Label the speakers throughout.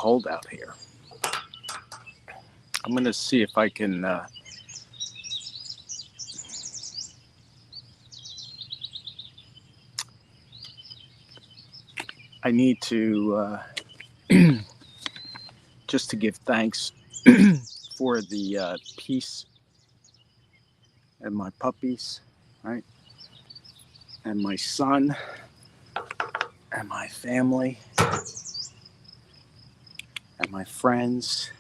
Speaker 1: cold out here. I'm going to see if I can I need to just to give thanks for the peace and my puppies, right? And my son and my family and my friends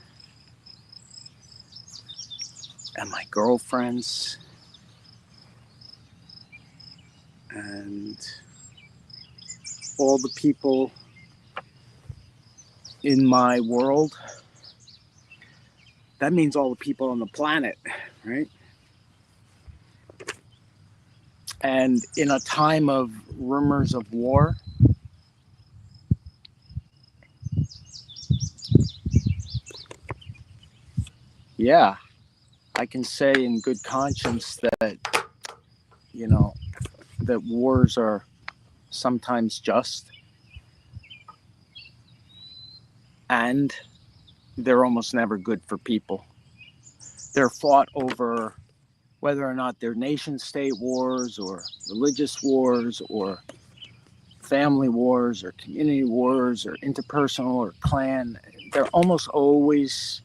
Speaker 1: and my girlfriends and all the people in my world. That means all the people on the planet, right? And in a time of rumors of war, yeah, I can say in good conscience that, you know, that wars are sometimes just, and they're almost never good for people. They're fought over whether or not they're nation state wars or religious wars or family wars or community wars or interpersonal or clan. They're almost always,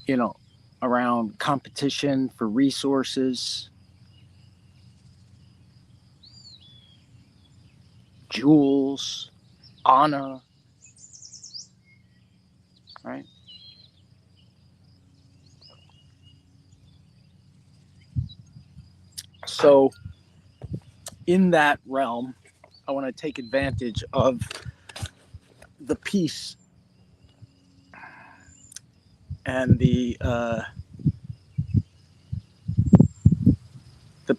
Speaker 1: you know, around competition for resources, jewels, honor, right? So in that realm, I want to take advantage of the peace and the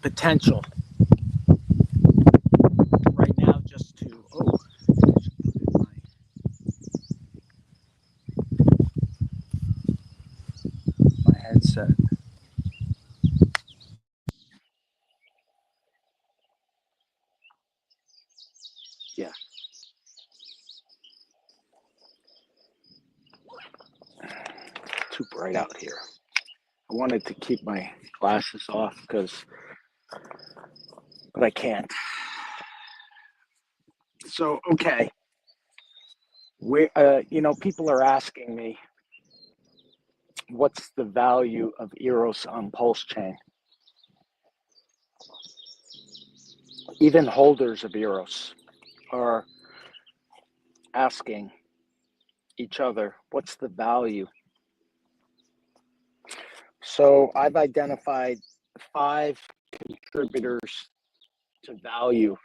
Speaker 1: potential right now just to my headset. Yeah. Too bright out here. I wanted to keep my glasses off but I can't. So, okay. People are asking me, what's the value of Eros on Pulsechain? Even holders of Eros are asking each other, what's the value? So I've identified 5 contributors to value.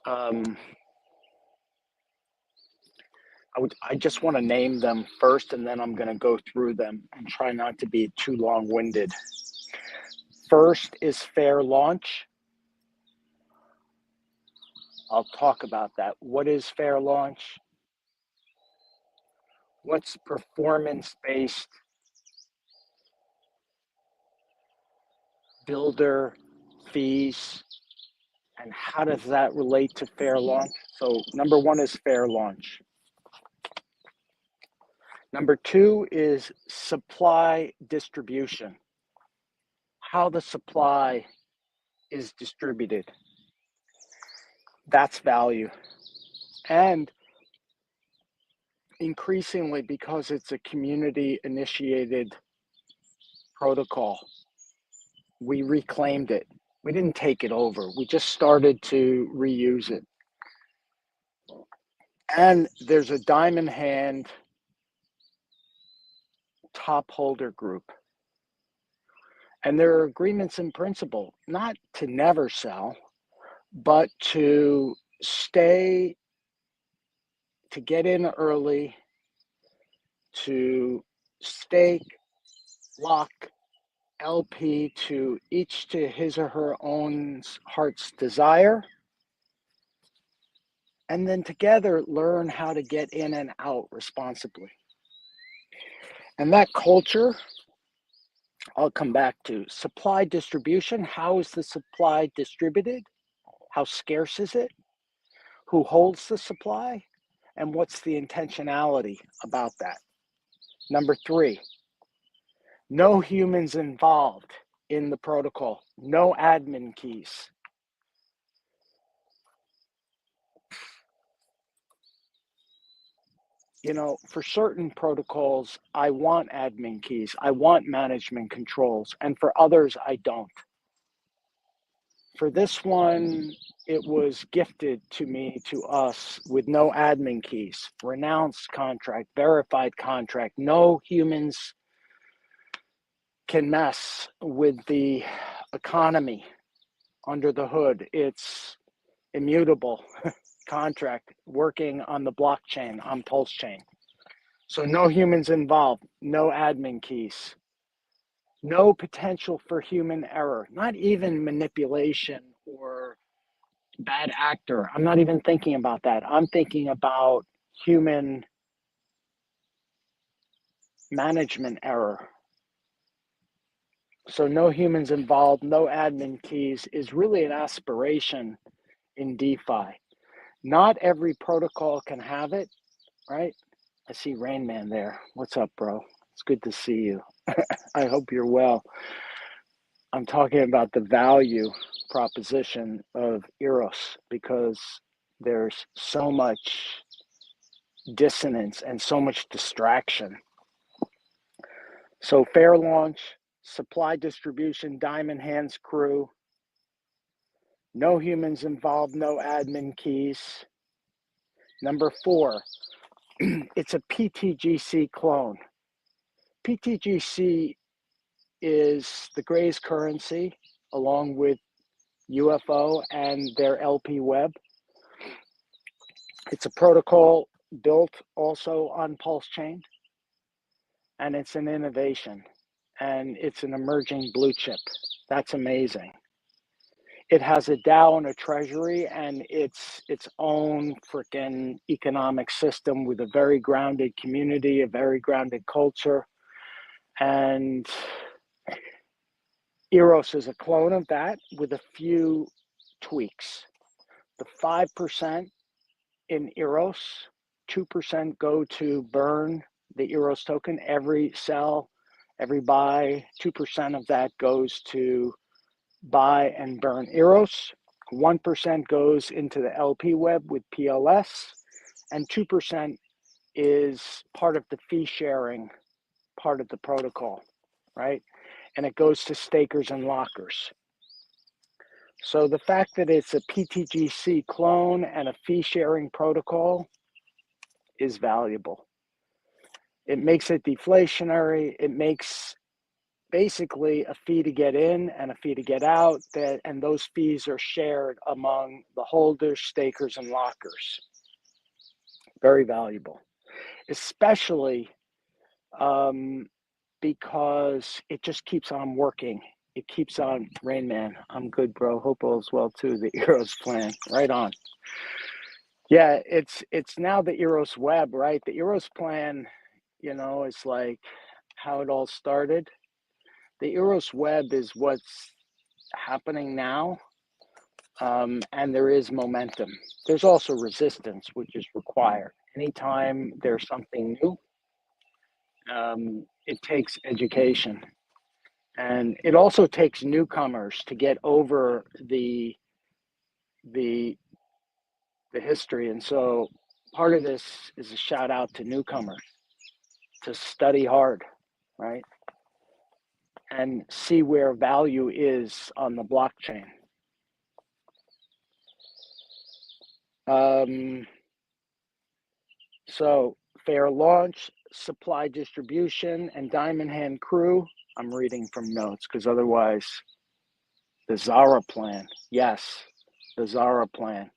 Speaker 1: I just want to name them first, and then I'm going to go through them and try not to be too long-winded. First is fair launch. I'll talk about that. What is fair launch? What's performance-based builder fees, and how does that relate to fair launch? So number 1 is fair launch. Number 2 is supply distribution. How the supply is distributed. That's value. And increasingly, because it's a community-initiated protocol, we reclaimed it. We didn't take it over. We just started to reuse it. And there's a diamond hand top holder group. And there are agreements in principle, not to never sell, but to stay, to get in early, to stake, lock, LP to each to his or her own heart's desire, and then together learn how to get in and out responsibly. And that culture, I'll come back to. Supply distribution. How is the supply distributed? How scarce is it? who holds the supply, and what's the intentionality about that. Number 3, no humans involved in the protocol, no admin keys. You know, for certain protocols, I want admin keys, I want management controls, and for others, I don't. For this one, it was gifted to us with no admin keys, renounced contract, verified contract. No humans can mess with the economy under the hood. It's immutable contract working on the blockchain, on Pulsechain. So no humans involved, no admin keys, no potential for human error, not even manipulation or bad actor. I'm not even thinking about that. I'm thinking about human management error. So no humans involved, no admin keys is really an aspiration in DeFi. Not every protocol can have it, right? I see Rain Man there. What's up, bro? It's good to see you. I hope you're well. I'm talking about the value proposition of Eros because there's so much dissonance and so much distraction. So fair launch, supply distribution, diamond hands crew, no humans involved, no admin keys. Number 4, it's a PTGC clone. PTGC is the Gray's currency along with UFO and their LP web. It's a protocol built also on Pulsechain, and it's an innovation, and it's an emerging blue chip. That's amazing. It has a DAO and a treasury, and it's its own freaking economic system with a very grounded community, a very grounded culture. And Eros is a clone of that with a few tweaks. The 5% in Eros, 2% go to burn the Eros token. Every sell, every buy, 2% of that goes to buy and burn Eros. 1% goes into the LP web with PLS, and 2% is part of the fee sharing part of the protocol, right? And it goes to stakers and lockers. So the fact that it's a PTGC clone and a fee sharing protocol is valuable. It makes it deflationary. It makes basically a fee to get in and a fee to get out, and those fees are shared among the holders, stakers, and lockers. Very valuable, especially because it just keeps on working. It keeps on. Rain Man, I'm good, bro. Hope all's well too. The Eros plan, right on. Yeah, it's now the Eros web, right? The Eros plan, you know, is like how it all started. The Eros web is what's happening now, and there is momentum. There's also resistance, which is required. Anytime there's something new, it takes education. And it also takes newcomers to get over the history. And so part of this is a shout out to newcomers to study hard, right? And see where value is on the blockchain. So fair launch, supply distribution, and diamond hand crew. I'm reading from notes because otherwise the Zara plan. Yes, the Zara plan.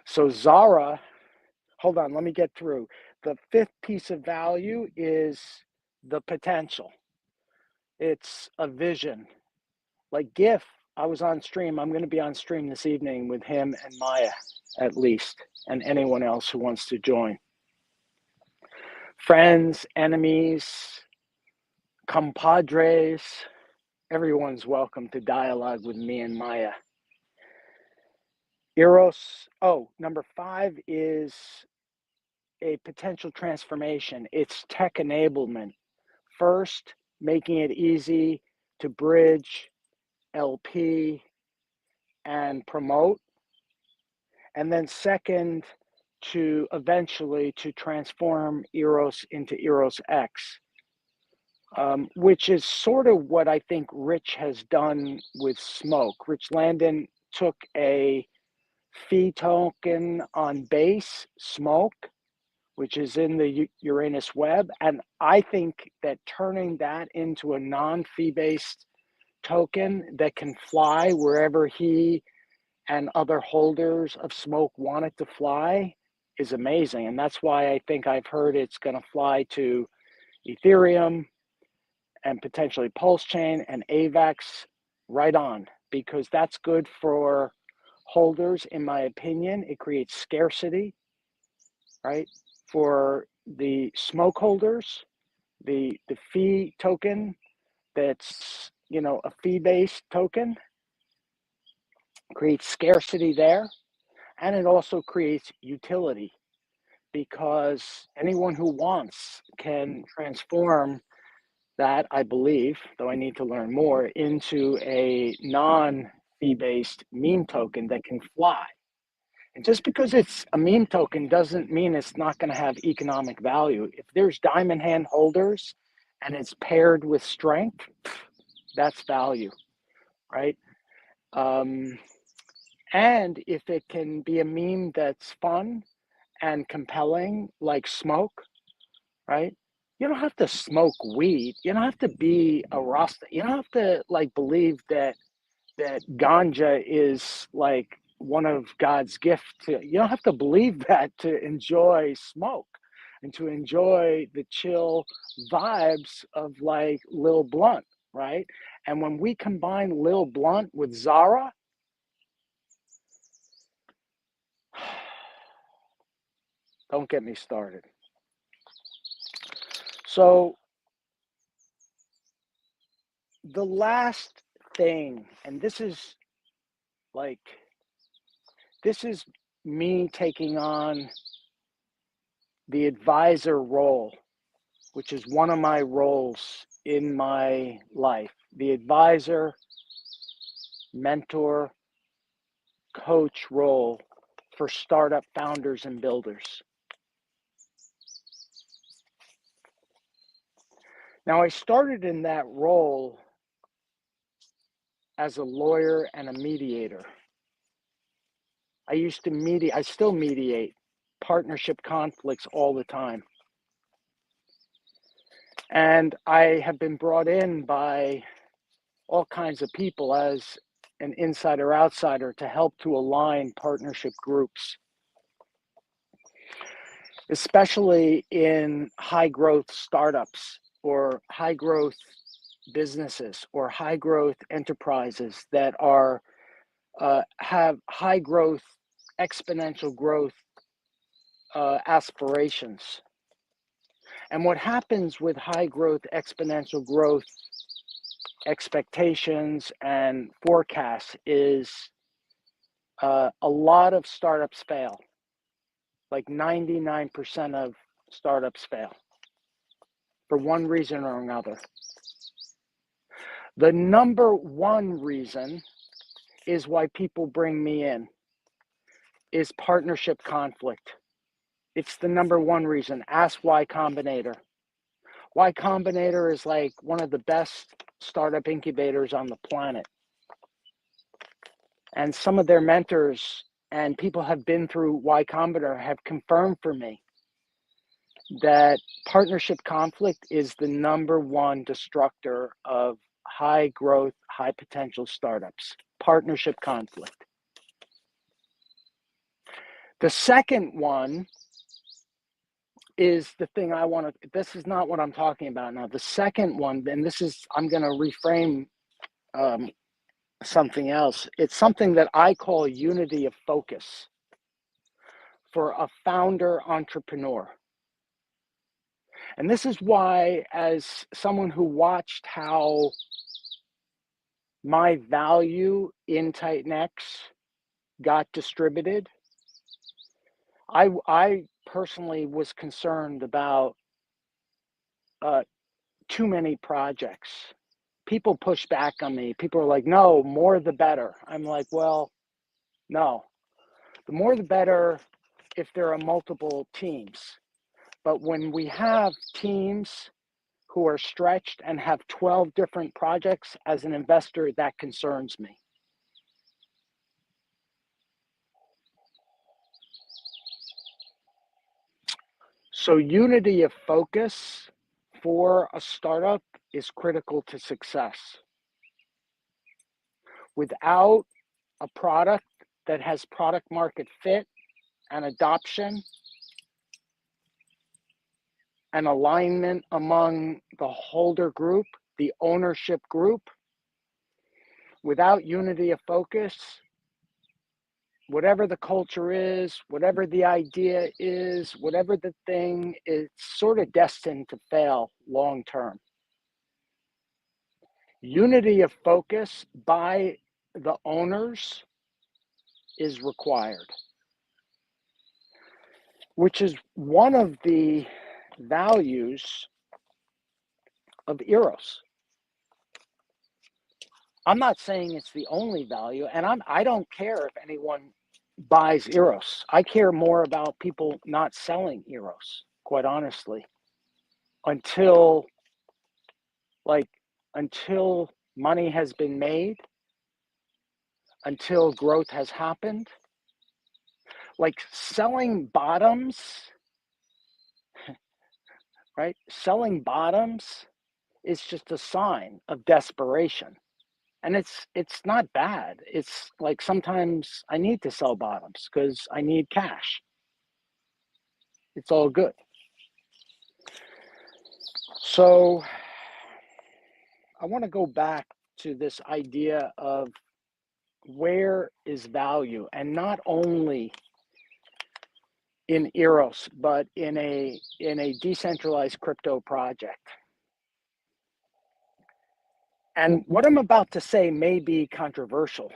Speaker 1: So Zara, hold on, let me get through. The 5th piece of value is the potential. It's a vision. Like GIF, I was on stream. I'm going to be on stream this evening with him and Maya, at least, and anyone else who wants to join. Friends, enemies, compadres, everyone's welcome to dialogue with me and Maya. Eros. Oh, number 5 is a potential transformation. It's tech enablement. First, making it easy to bridge, LP, and promote. And then second, to eventually to transform Eros into Eros X, which is sort of what I think Rich has done with Smoke. Rich Landon took a fee token on base, Smoke, which is in the Uranus web. And I think that turning that into a non-fee based token that can fly wherever he and other holders of Smoke want it to fly is amazing. And that's why I think I've heard it's going to fly to Ethereum and potentially Pulsechain and AVAX right on, because that's good for holders, in my opinion. It creates scarcity, right? For the Smoke holders, the fee token that's, a fee-based token creates scarcity there. And it also creates utility, because anyone who wants can transform that, I believe, though I need to learn more, into a non-fee based meme token that can fly. And just because it's a meme token doesn't mean it's not going to have economic value. If there's diamond hand holders and it's paired with strength, that's value, right? And if it can be a meme that's fun and compelling, like Smoke, right? You don't have to smoke weed. You don't have to be a Rasta. You don't have to believe that ganja is like one of God's gift to. You don't have to believe that to enjoy Smoke and to enjoy the chill vibes of like Lil Blunt, right? And when we combine Lil Blunt with Zara, don't get me started. So the last thing, and this is me taking on the advisor role, which is one of my roles in my life. The advisor, mentor, coach role for startup founders and builders. Now, I started in that role as a lawyer and a mediator. I used to mediate, I still mediate partnership conflicts all the time. And I have been brought in by all kinds of people as an insider outsider to help to align partnership groups, especially in high growth startups or high growth businesses or high growth enterprises that are have high growth, exponential growth aspirations. And what happens with high growth, exponential growth expectations and forecasts is a lot of startups fail. Like 99% of startups fail for one reason or another. The number one reason is why people bring me in is partnership conflict. It's the number one reason. Ask Y Combinator. Y Combinator is like one of the best startup incubators on the planet. And some of their mentors and people have been through Y Combinator have confirmed for me that partnership conflict is the number one destructor of high growth, high potential startups. Partnership conflict. The second one is the thing I want to, this is not what I'm talking about now. The second one, and this is, I'm going to reframe something else. It's something that I call unity of focus for a founder entrepreneur. And this is why, as someone who watched how my value in Titan X got distributed, I personally was concerned about too many projects. People push back on me. People are like, no, more the better. I'm like, well, no, the more the better if there are multiple teams. But when we have teams who are stretched and have 12 different projects, as an investor, that concerns me. So unity of focus for a startup is critical to success. Without a product that has product market fit and adoption and alignment among the holder group, the ownership group, without unity of focus, whatever the culture is, whatever the idea is, whatever the thing is, sort of destined to fail long term. Unity of focus by the owners is required, which is one of the values of Eros. I'm not saying it's the only value, and I don't care if anyone buys Eros. I care more about people not selling Eros, quite honestly, until like until money has been made, until growth has happened. Like selling bottoms, right? Selling bottoms is just a sign of desperation. And it's not bad. It's like sometimes I need to sell bottoms because I need cash. It's all good. So I want to go back to this idea of where is value, and not only in Eros, but in a decentralized crypto project. And what I'm about to say may be controversial,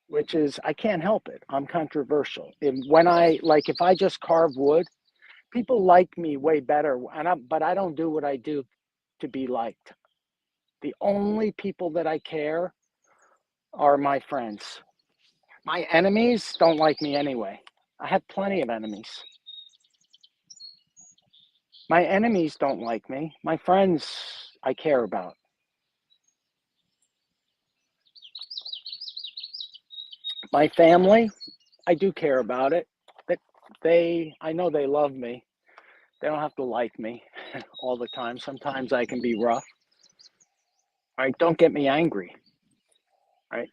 Speaker 1: which is I can't help it. I'm controversial. And when if I just carve wood, people like me way better, but I don't do what I do to be liked. The only people that I care are my friends. My enemies don't like me anyway. I have plenty of enemies. My enemies don't like me. My friends I care about. My family, I do care about it. But I know they love me. They don't have to like me all the time. Sometimes I can be rough. Right? Don't get me angry. Right?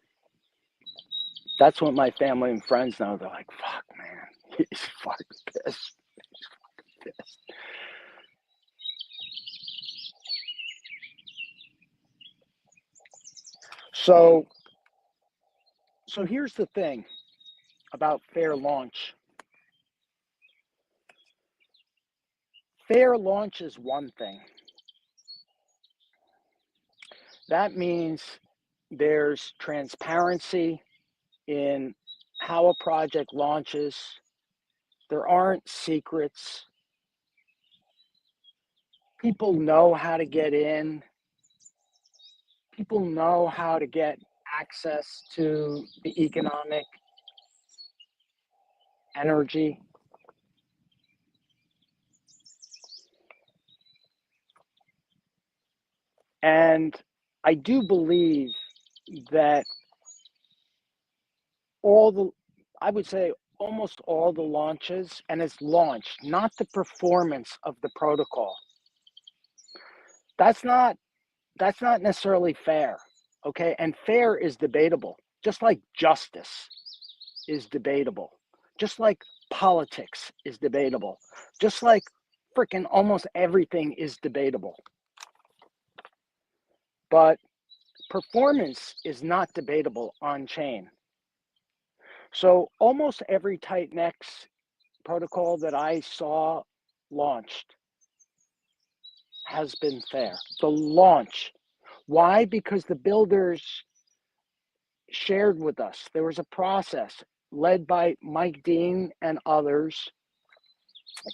Speaker 1: That's what my family and friends know. They're like, fuck, man, he's fucking pissed. He's fucking pissed. So here's the thing about fair launch. Fair launch is one thing. That means there's transparency in how a project launches. There aren't secrets. People know how to get in. People know how to get access to the economic energy. And I do believe that I would say almost all the launches, and it's launched, not the performance of the protocol. That's not necessarily fair, okay? And fair is debatable, just like justice is debatable, just like politics is debatable, just like freaking almost everything is debatable. But performance is not debatable on chain. So almost every Titanx protocol that I saw launched has been fair. The launch. Why? Because the builders shared with us. There was a process led by Mike Dean and others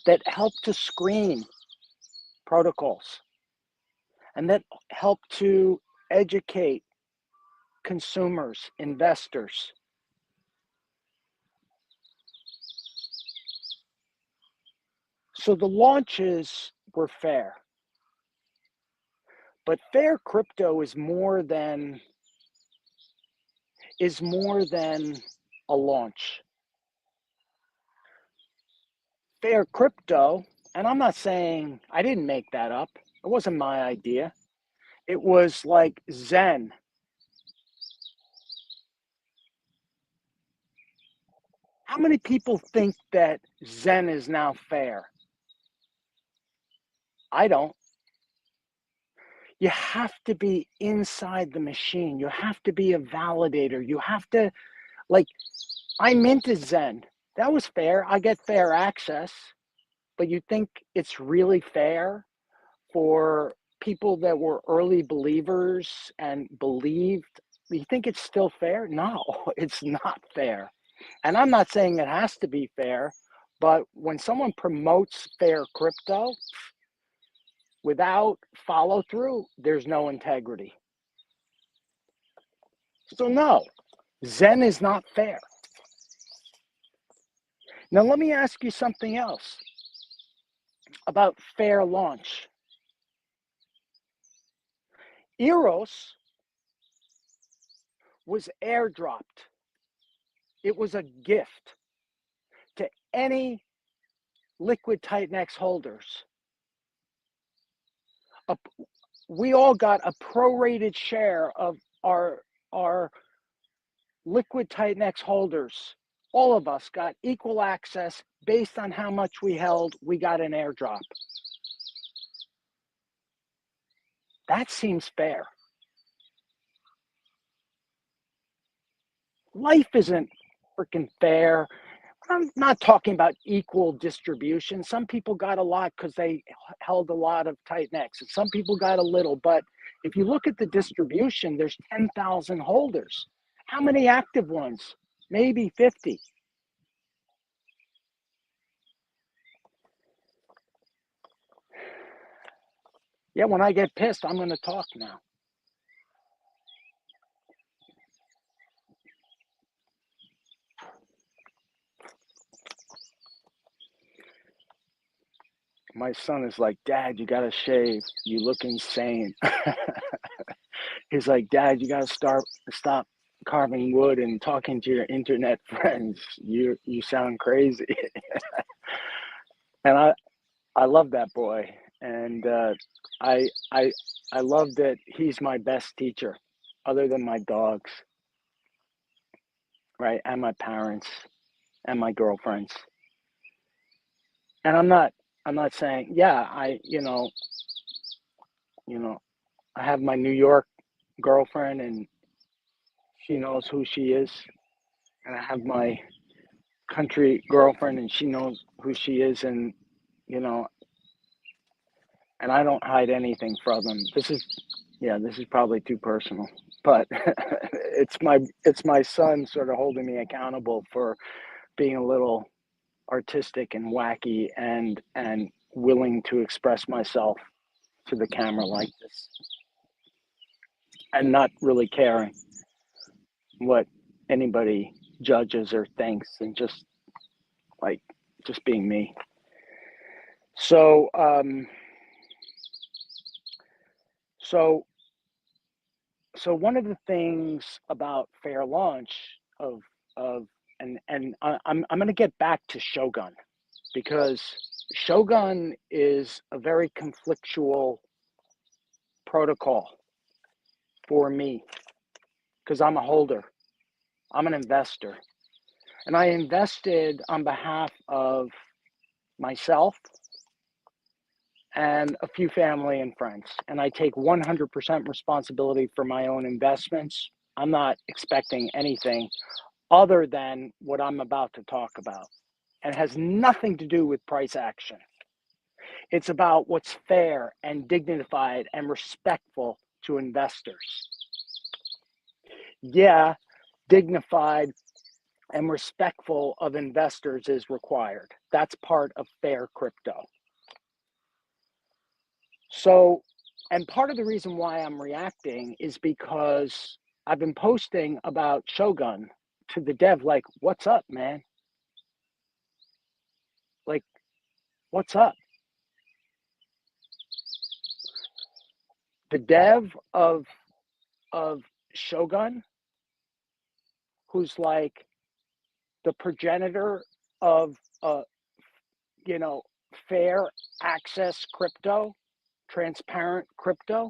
Speaker 1: that helped to screen protocols and that helped to educate consumers, investors. So the launches were fair. But fair crypto is more than a launch. Fair crypto, and I'm not saying I didn't make that up. It wasn't my idea. It was like Zen. How many people think that Zen is now fair? I don't. You have to be inside the machine. You have to be a validator. You have to, like, I minted Zen. That was fair. I get fair access. But you think it's really fair for people that were early believers and believed? You think it's still fair? No, it's not fair. And I'm not saying it has to be fair, but when someone promotes fair crypto without follow through, there's no integrity. So, no, Zen is not fair. Now, let me ask you something else about fair launch. Eros was airdropped. It was a gift to any liquid Titan X holders. We all got a prorated share of our liquid Titan X holders. All of us got equal access based on how much we held. We got an airdrop. That seems fair. Life isn't freaking fair. I'm not talking about equal distribution. Some people got a lot because they held a lot of Titan X, and some people got a little. But if you look at the distribution, there's 10,000 holders. How many active ones? Maybe 50. Yeah, when I get pissed, I'm going to talk now. My son is like, Dad, you got to shave. You look insane. He's like, Dad, you got to stop carving wood and talking to your internet friends. You sound crazy. And I love that boy. And I love that he's my best teacher, other than my dogs, right? And my parents and my girlfriends. And I'm not saying, yeah, I have my New York girlfriend and she knows who she is. And I have my country girlfriend and she knows who she is. And, you know, and I don't hide anything from them. This is probably too personal, but it's my son sort of holding me accountable for being a little artistic and wacky and willing to express myself to the camera like this and not really caring what anybody judges or thinks and just being me. So so one of the things about fair launch of and I'm going to get back to Shogun because Shogun is a very conflictual protocol for me because I'm a holder, I'm an investor, and I invested on behalf of myself and a few family and friends, and I take 100% responsibility for my own investments. I'm not expecting anything other than what I'm about to talk about, and it has nothing to do with price action. It's about what's fair and dignified and respectful to investors. Yeah, dignified and respectful of investors is required. That's part of fair crypto. So, and part of the reason why I'm reacting is because I've been posting about Shogun to the dev, like, what's up, man? Like, what's up? The dev of Shogun, who's like the progenitor of fair access crypto, transparent crypto.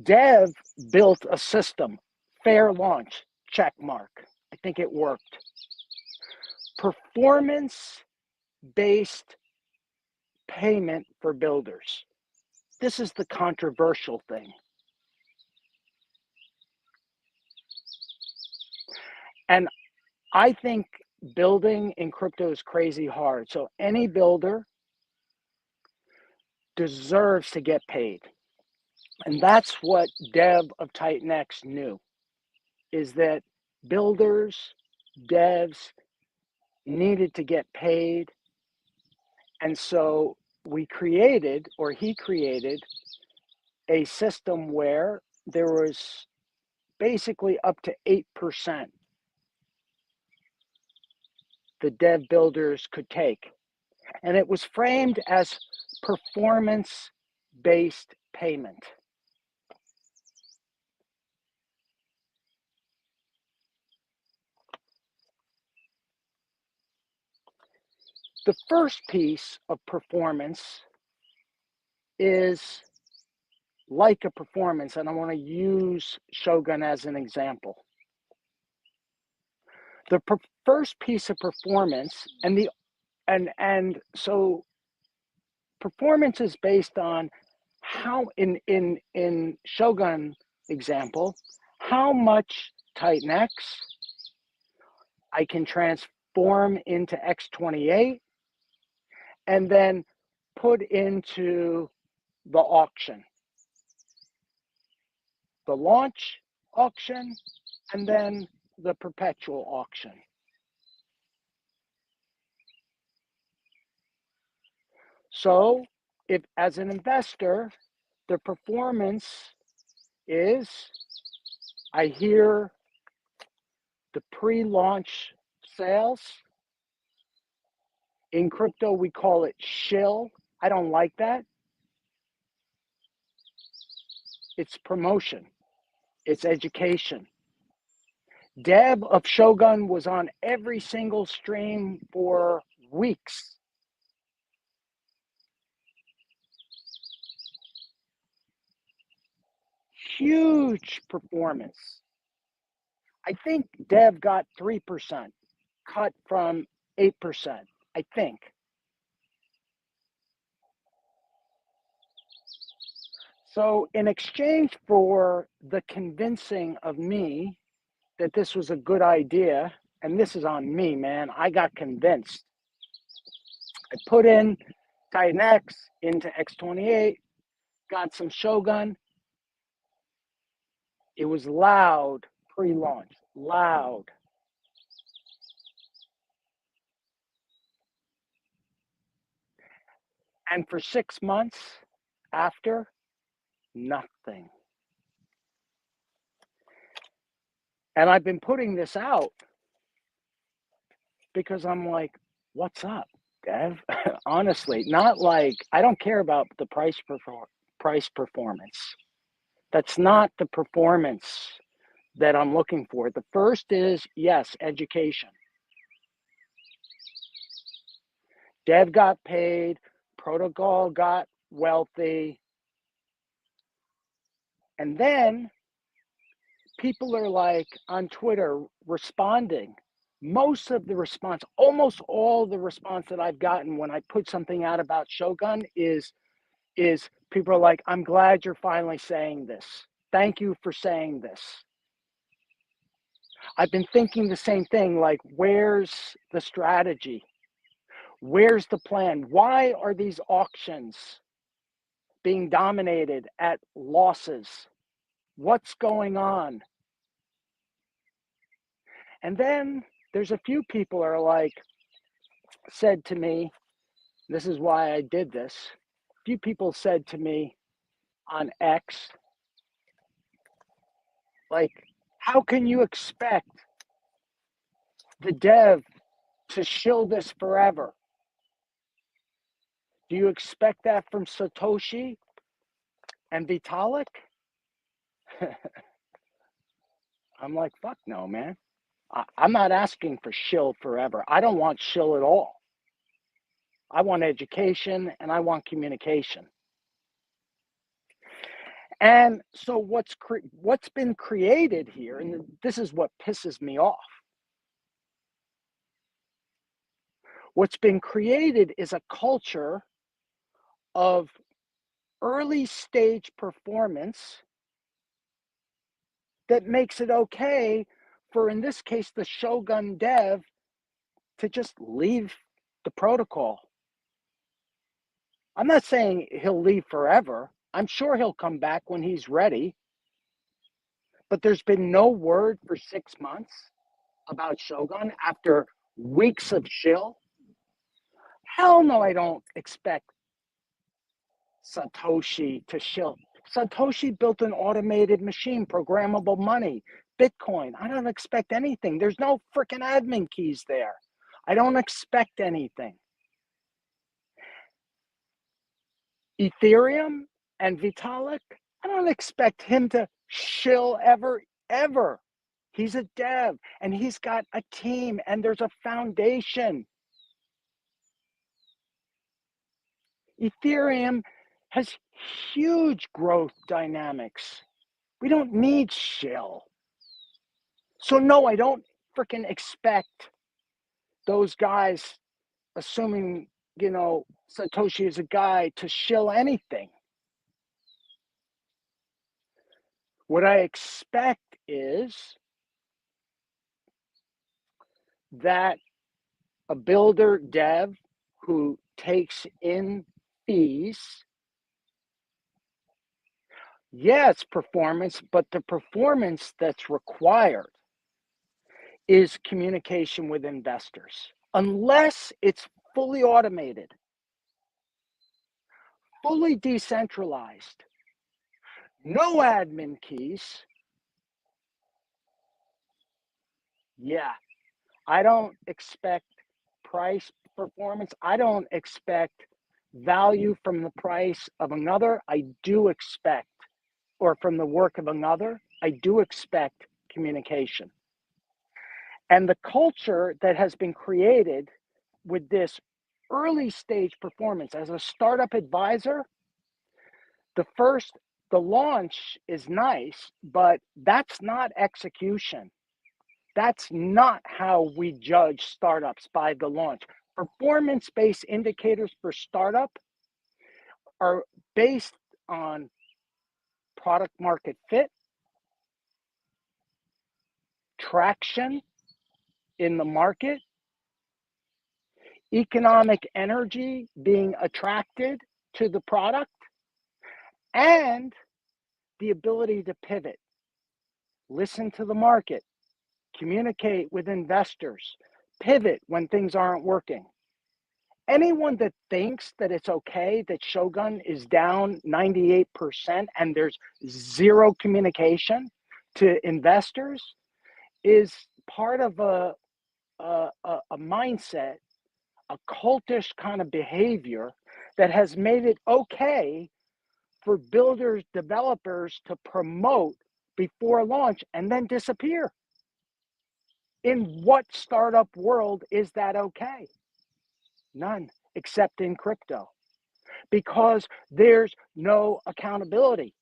Speaker 1: Dev built a system, fair launch, check mark. I think it worked. Performance-based payment for builders. This is the controversial thing. And I think building in crypto is crazy hard. So any builder deserves to get paid. And that's what Dev of TitanX knew, is that builders, devs needed to get paid. And so he created a system where there was basically up to 8% the dev builders could take. And it was framed as performance-based payment. The first piece of performance is like a performance, and I want to use Shogun as an example. The first piece of performance, and so performance is based on how in Shogun example, how much TitanX I can transform into X28 and then put into the auction, the launch auction, and then the perpetual auction. So if as an investor, the performance is, I hear the pre-launch sales. In crypto, we call it shill. I don't like that. It's promotion. It's education. Deb of Shogun was on every single stream for weeks. Huge performance. I think Dev got 3%, cut from 8%, I think. So in exchange for the convincing of me that this was a good idea, and this is on me, man, I got convinced. I put in Titan X into X28, got some Shogun. It was loud pre-launch, loud. And for 6 months after, nothing. And I've been putting this out because I'm like, what's up, Dev? Honestly, not like, I don't care about the price performance. That's not the performance that I'm looking for. The first is, yes, education. Dev got paid, protocol got wealthy, and then people are like on Twitter responding. Most of the response, almost all the response that I've gotten when I put something out about Shogun is people are like, I'm glad you're finally saying this. Thank you for saying this. I've been thinking the same thing, like, where's the strategy? Where's the plan? Why are these auctions being dominated at losses. What's going on? And then there's a few people are like, said to me, this is why I did this. A few people said to me on X, like, how can you expect the dev to shill this forever? Do you expect that from Satoshi and Vitalik? I'm like, fuck no, man. I'm not asking for shill forever. I don't want shill at all. I want education and I want communication. And so what's been created here, and this is what pisses me off. What's been created is a culture of early stage performance that makes it okay for, in this case, the Shogun dev to just leave the protocol. I'm not saying he'll leave forever. I'm sure he'll come back when he's ready. But there's been no word for 6 months about Shogun after weeks of shill. Hell no, I don't expect Satoshi to shill. Satoshi built an automated machine, programmable money, Bitcoin. I don't expect anything. There's no freaking admin keys there. I don't expect anything. Ethereum and Vitalik, I don't expect him to shill ever. He's a dev and he's got a team and there's a foundation. Ethereum has huge growth dynamics. We don't need shill. So no, I don't freaking expect those guys, assuming, Satoshi is a guy, to shill anything. What I expect is that a builder dev who takes in fees, it's performance, but the performance that's required is communication with investors. Unless it's fully automated, fully decentralized, no admin keys, I don't expect price performance. I don't expect value from the price of another. I do expect, or from the work of another, I do expect communication. And the culture that has been created with this early stage performance as a startup advisor, the launch is nice, but that's not execution. That's not how we judge startups, by the launch. Performance-based indicators for startup are based on product market fit, traction in the market, economic energy being attracted to the product, and the ability to pivot, listen to the market, communicate with investors, pivot when things aren't working. Anyone that thinks that it's okay that Shogun is down 98% and there's zero communication to investors is part of a mindset, a cultish kind of behavior that has made it okay for builders, developers to promote before launch and then disappear. In what startup world is that okay? None, except in crypto, because there's no accountability.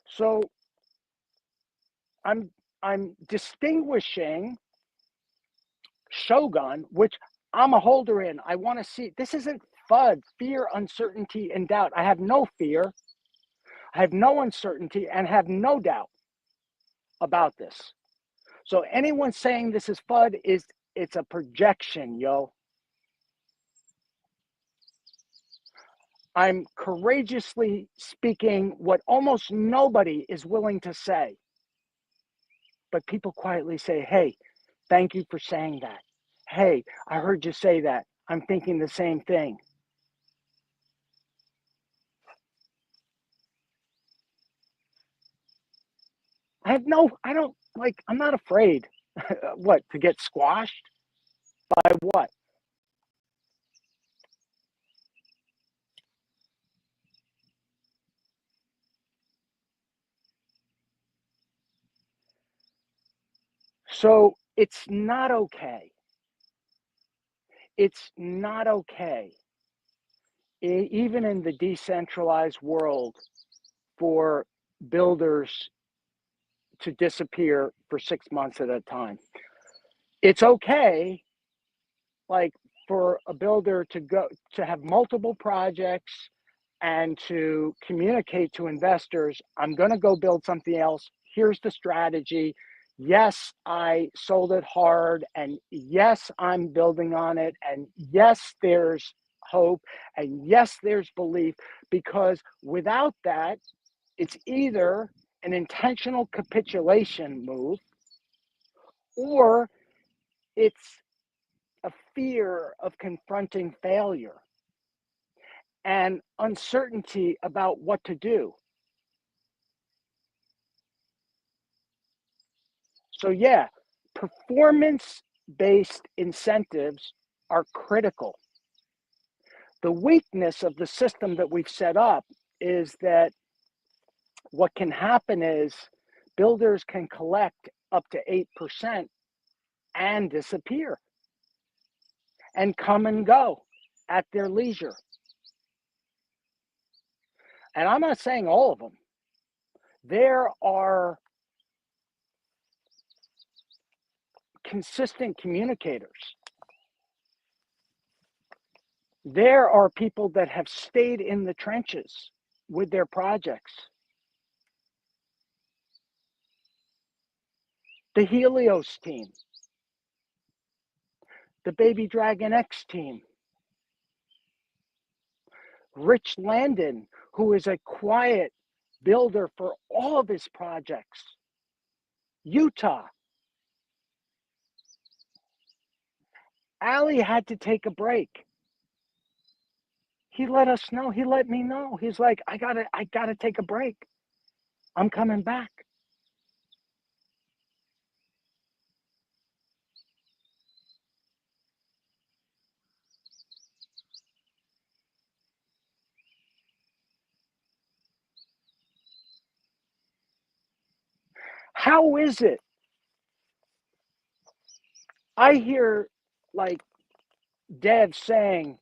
Speaker 1: So I'm distinguishing Shogun, which I'm a holder in. I want to see. This isn't FUD, fear, uncertainty, and doubt. I have no fear. I have no uncertainty and have no doubt about this. So anyone saying this is FUD it's a projection, yo. I'm courageously speaking what almost nobody is willing to say. But people quietly say, hey, thank you for saying that. Hey, I heard you say that. I'm thinking the same thing. I don't like, I'm not afraid. What, to get squashed? By what? So it's not okay. It's not okay, even in the decentralized world, for builders to disappear for 6 months at a time. It's okay, like, for a builder to go to have multiple projects and to communicate to investors, I'm going to go build something else. Here's the strategy. Yes, I sold it hard, and yes, I'm building on it, and yes, there's hope, and yes, there's belief, because without that, it's either an intentional capitulation move, or it's a fear of confronting failure and uncertainty about what to do. So, yeah, performance based incentives are critical. The weakness of the system that we've set up is that what can happen is builders can collect up to 8% and disappear and come and go at their leisure. And I'm not saying all of them. There are consistent communicators. There are people that have stayed in the trenches with their projects. The Helios team, the Baby Dragon X team, Rich Landon, who is a quiet builder for all of his projects, Utah. Ali had to take a break. He let us know. He let me know. He's like, I gotta take a break. I'm coming back. How is it? I hear, like, devs saying,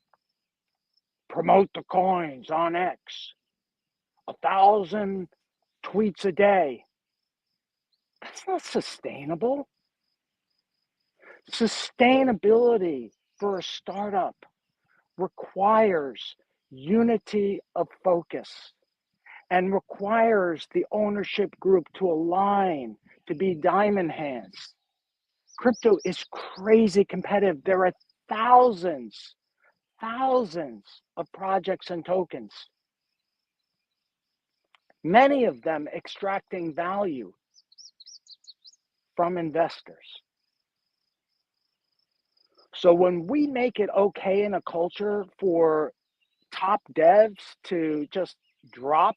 Speaker 1: promote the coins on X, 1,000 tweets a day. That's not sustainable. Sustainability for a startup requires unity of focus and requires the ownership group to align, to be diamond hands. Crypto is crazy competitive. There are thousands, thousands of projects and tokens, many of them extracting value from investors. So when we make it okay in a culture for top devs to just drop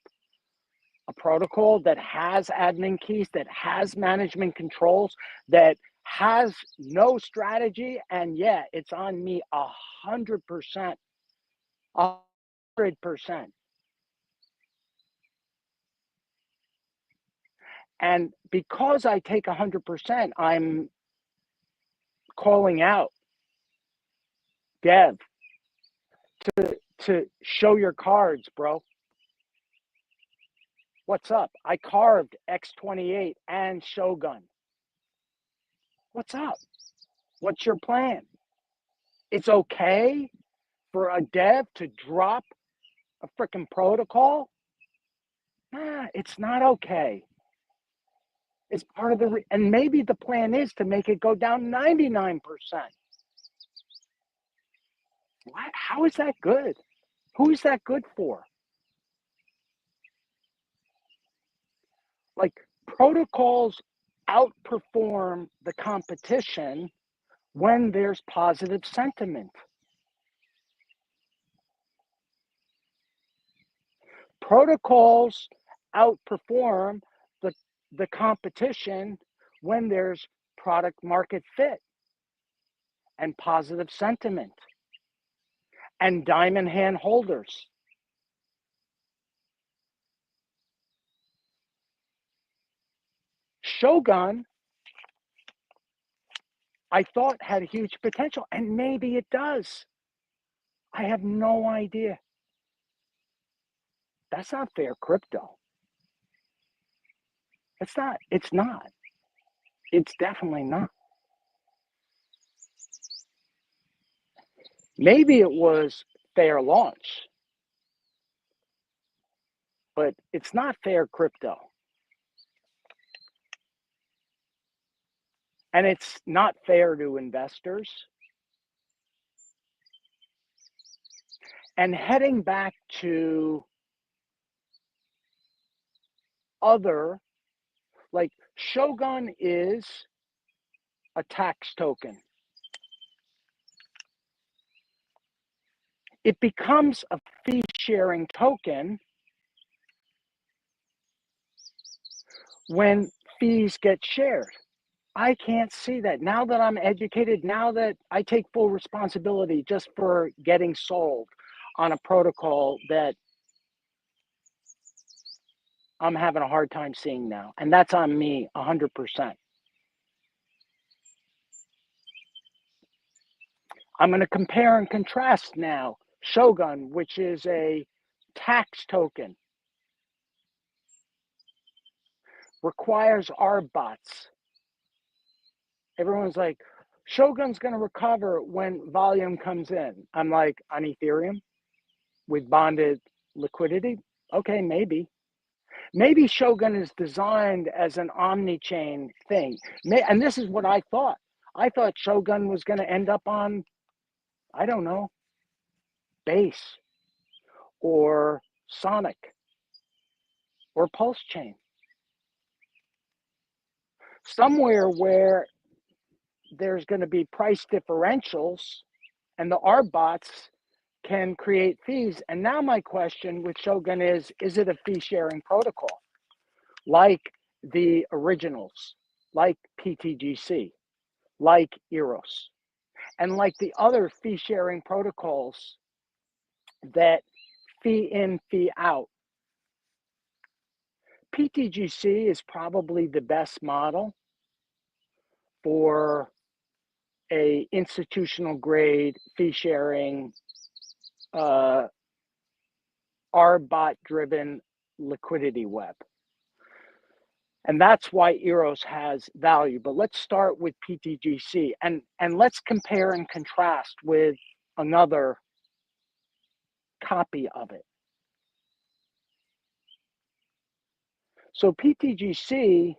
Speaker 1: a protocol that has admin keys, that has management controls, that has no strategy, and yeah, it's on me 100%, 100%. And because I take 100%, I'm calling out dev to show your cards, bro. What's up? I carved X28 and Shogun. What's up? What's your plan? It's okay for a dev to drop a freaking protocol? Nah, it's not okay. It's part of the, and maybe the plan is to make it go down 99%. What? How is that good? Who's that good for? Like, protocols outperform the competition when there's positive sentiment. Protocols outperform the competition when there's product market fit and positive sentiment and diamond hand holders. Shogun, I thought had huge potential, and maybe it does. I have no idea. That's not fair crypto. It's not. It's not. It's definitely not. Maybe it was fair launch, but it's not fair crypto. And it's not fair to investors. And heading back to other, like Shogun is a tax token. It becomes a fee sharing token when fees get shared. I can't see that. Now that I'm educated, now that I take full responsibility just for getting sold on a protocol that I'm having a hard time seeing now. And that's on me 100%. I'm going to compare and contrast now. Shogun, which is a tax token, requires RBOTs. Everyone's like, Shogun's going to recover when volume comes in. I'm like, on Ethereum with bonded liquidity? Okay, maybe. Maybe Shogun is designed as an omni-chain thing. And this is what I thought. I thought Shogun was going to end up on, I don't know, Base or Sonic or Pulsechain. Somewhere where there's going to be price differentials and the RBOTs can create fees. And now my question with Shogun is it a fee sharing protocol? Like the originals, like PTGC, like Eros, and like the other fee sharing protocols that fee in, fee out. PTGC is probably the best model for a institutional grade fee sharing RBOT driven liquidity web. And that's why Eros has value. But let's start with PTGC and let's compare and contrast with another copy of it. So PTGC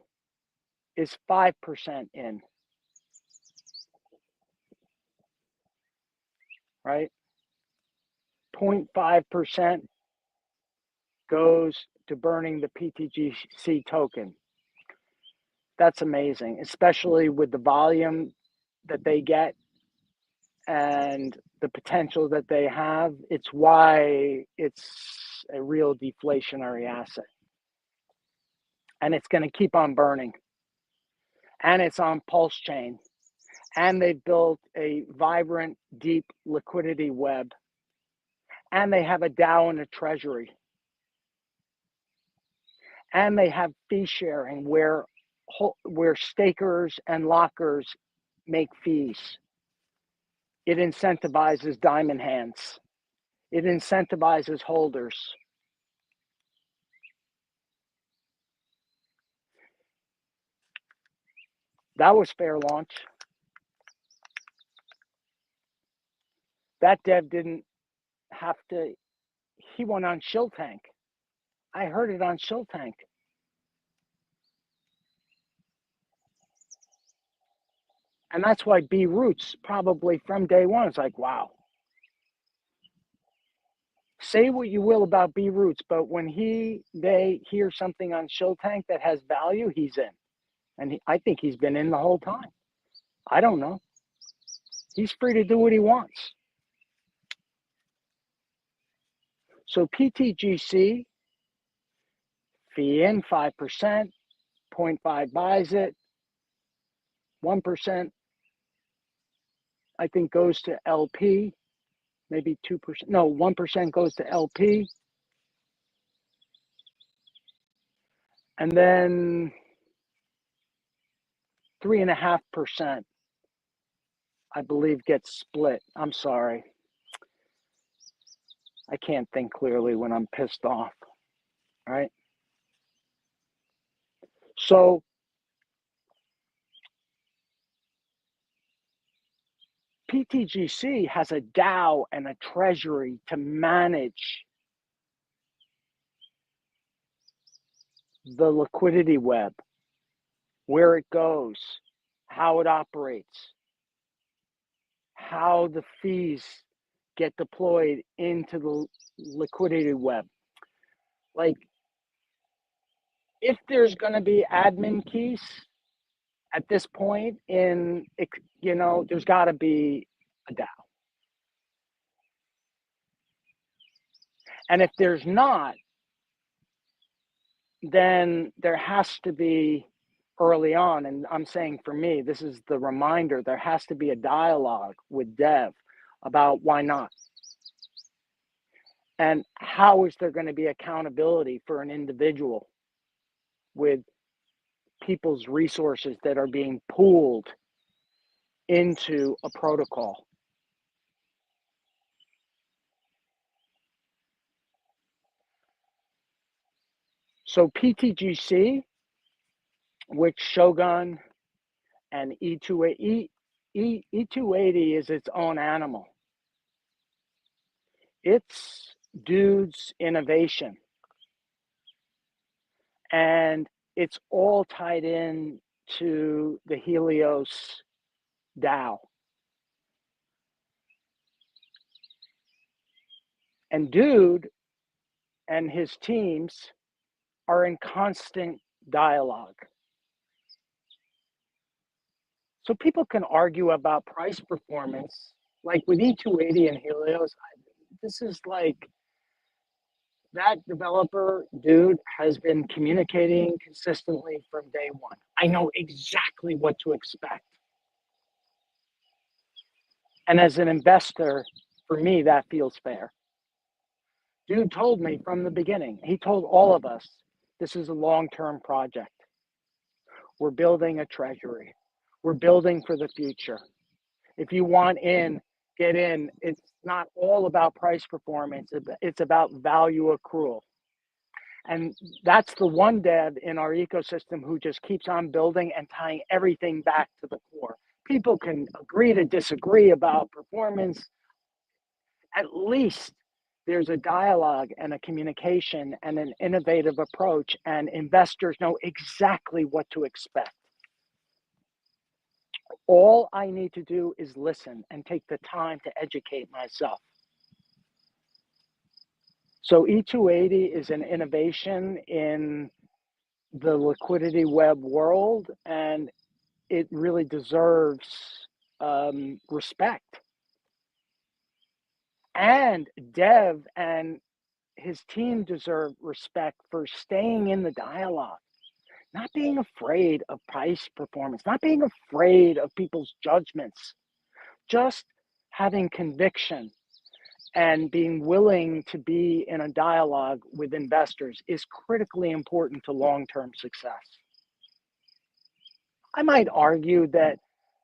Speaker 1: is 5% in, right? 0.5% goes to burning the PTGC token. That's amazing, especially with the volume that they get and the potential that they have. It's why it's a real deflationary asset. And it's going to keep on burning. And it's on Pulsechain. And they've built a vibrant, deep liquidity web. And they have a DAO and a treasury. And they have fee sharing where stakers and lockers make fees. It incentivizes diamond hands. It incentivizes holders. That was fair launch. That dev didn't have to, he went on Shill Tank. I heard it on Shill Tank. And that's why B Roots probably from day one is like, wow. say what you will about B Roots, but when they hear something on Shill Tank that has value, he's in. And I think he's been in the whole time. I don't know. He's free to do what he wants. So PTGC, fee in 5%, 0.5 buys it, 1% I think goes to LP, maybe 2%. No, 1% goes to LP. And then 3.5%, I believe, gets split. I'm sorry. I can't think clearly when I'm pissed off, right? So PTGC has a DAO and a treasury to manage the liquidity web, where it goes, how it operates, how the fees get deployed into the liquidity web. Like, if there's going to be admin keys at this point there's got to be a DAO. And if there's not, then there has to be early on, and I'm saying for me, this is the reminder, there has to be a dialogue with Dev about why not. And how is there going to be accountability for an individual with people's resources that are being pooled into a protocol? So PTGC, which Shogun and E280 is its own animal. It's dude's innovation. And it's all tied in to the Helios DAO. And dude and his teams are in constant dialogue. So people can argue about price performance, like with E280 and Helios. This is like, that developer, dude, has been communicating consistently from day one. I know exactly what to expect. And as an investor, for me, that feels fair. Dude told me from the beginning, he told all of us, this is a long-term project. We're building a treasury. We're building for the future. If you want in, get in. It's not all about price performance. It's about value accrual. And that's the one dev in our ecosystem who just keeps on building and tying everything back to the core. People can agree to disagree about performance. At least there's a dialogue and a communication and an innovative approach, and investors know exactly what to expect. All I need to do is listen and take the time to educate myself. So E280 is an innovation in the liquidity web world, and it really deserves respect. And Dev and his team deserve respect for staying in the dialogue, not being afraid of price performance, not being afraid of people's judgments, just having conviction and being willing to be in a dialogue with investors is critically important to long-term success. I might argue that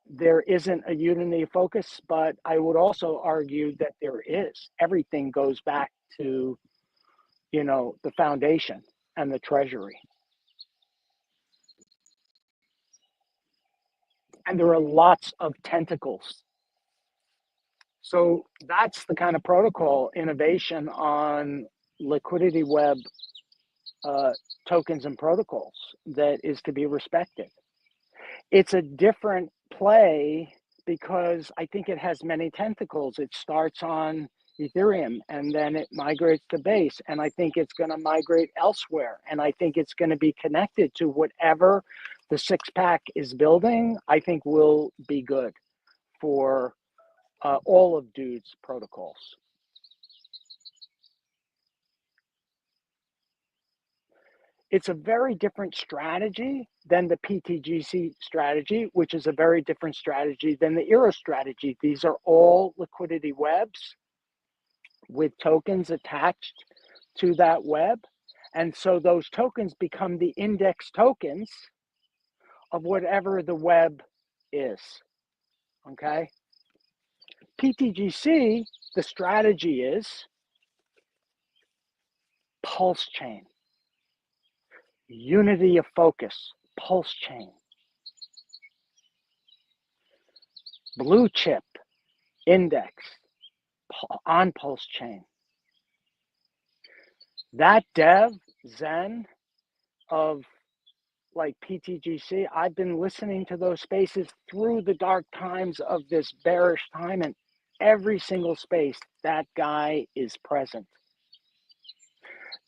Speaker 1: there isn't a unity of focus, but I would also argue that there is. Everything goes back to, the foundation and the treasury. And there are lots of tentacles. So that's the kind of protocol innovation on liquidity web tokens and protocols that is to be respected. It's a different play because I think it has many tentacles. It starts on Ethereum, and then it migrates to Base. And I think it's going to migrate elsewhere. And I think it's going to be connected to whatever the six pack is building. I think will be good for all of Dude's protocols. It's a very different strategy than the PTGC strategy, which is a very different strategy than the Eros strategy. These are all liquidity webs with tokens attached to that web. And so those tokens become the index tokens of whatever the web is. Okay? PTGC, the strategy is Pulsechain, unity of focus, Pulsechain, blue chip index on Pulsechain. That dev Zen of like PTGC, I've been listening to those spaces through the dark times of this bearish time, and every single space, that guy is present.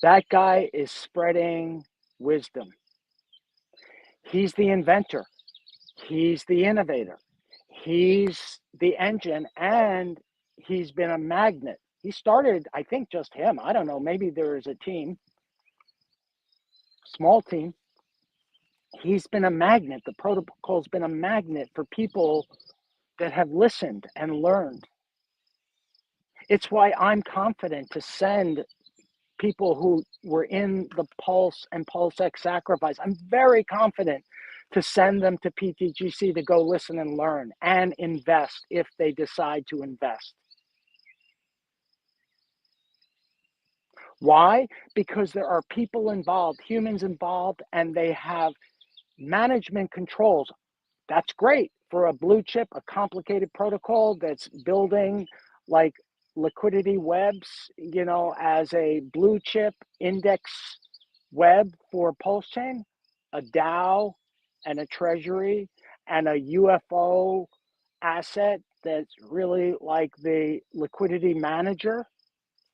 Speaker 1: That guy is spreading wisdom. He's the inventor. He's the innovator. He's the engine, and he's been a magnet. He started, I think, just him. I don't know. Maybe there is a team, small team. He's been a magnet. The protocol's been a magnet for people that have listened and learned. It's why I'm confident to send people who were in the Pulse and PulseX sacrifice. I'm very confident to send them to PTGC to go listen and learn and invest if they decide to invest. Why? Because there are people involved, humans involved, and they have management controls. That's great for a blue chip, a complicated protocol that's building like liquidity webs, you know, as a blue chip index web for Pulsechain, a DAO and a treasury and a UFO asset that's really like the liquidity manager,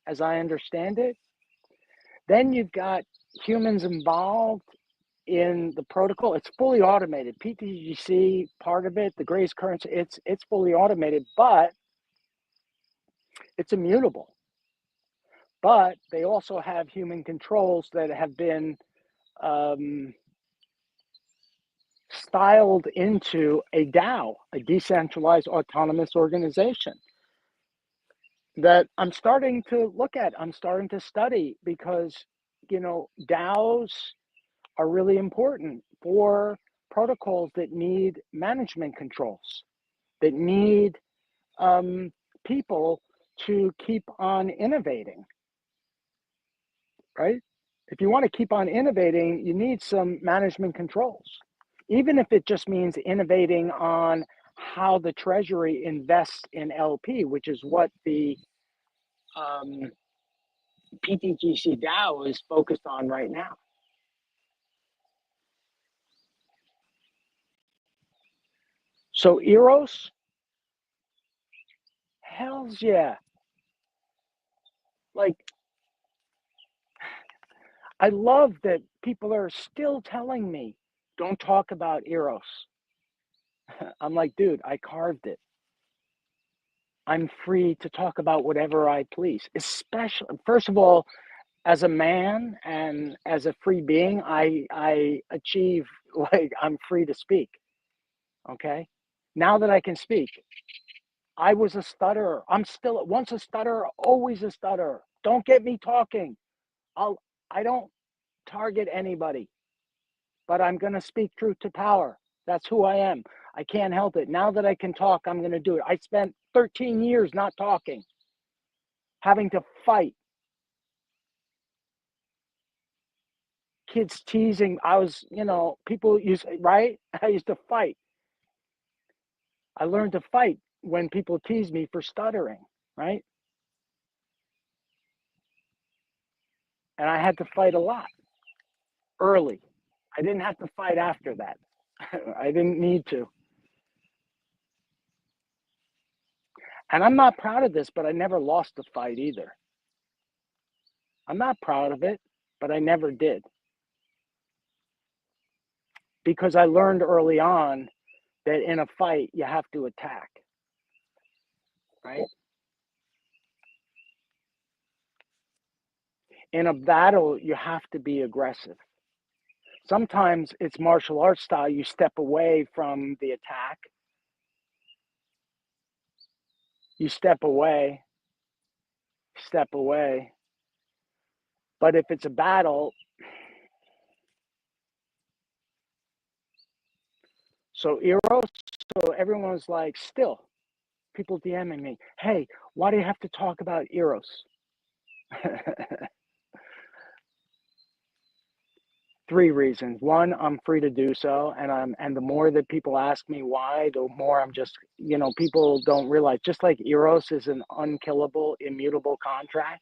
Speaker 1: as I understand it. Then you've got humans involved in the protocol. It's fully automated. PTGC, part of it, the Grace currency, it's fully automated, but it's immutable. But they also have human controls that have been styled into a DAO, a decentralized autonomous organization, that I'm starting to look at. I'm starting to study because, you know, DAOs are really important for protocols that need management controls, that need people to keep on innovating, right? If you want to keep on innovating, you need some management controls, even if it just means innovating on how the Treasury invests in LP, which is what the PTGC DAO is focused on right now. So Eros, hells yeah. Like, I love that people are still telling me, don't talk about Eros. I'm like, dude, I carved it. I'm free to talk about whatever I please, especially, first of all, as a man and as a free being, I achieve, like, I'm free to speak. Okay. Now that I can speak, I was a stutterer. I'm still once a stutterer, always a stutterer. Don't get me talking. I don't target anybody, but I'm going to speak truth to power. That's who I am. I can't help it. Now that I can talk, I'm going to do it. I spent 13 years not talking, having to fight. Kids teasing. I was, you know, people used, right? I used to fight. I learned to fight when people tease me for stuttering, right? And I had to fight a lot early. I didn't have to fight after that. I didn't need to. And I'm not proud of this, but I never lost a fight either. I'm not proud of it, but I never did. Because I learned early on that in a fight, you have to attack, right? In a battle, you have to be aggressive. Sometimes it's martial arts style. You step away from the attack. You step away. But if it's a battle, so Eros, so everyone's like, still, people DMing me, hey, why do you have to talk about Eros? 3 reasons. One, I'm free to do so, and the more that people ask me why, the more I'm just, people don't realize, just like Eros is an unkillable, immutable contract,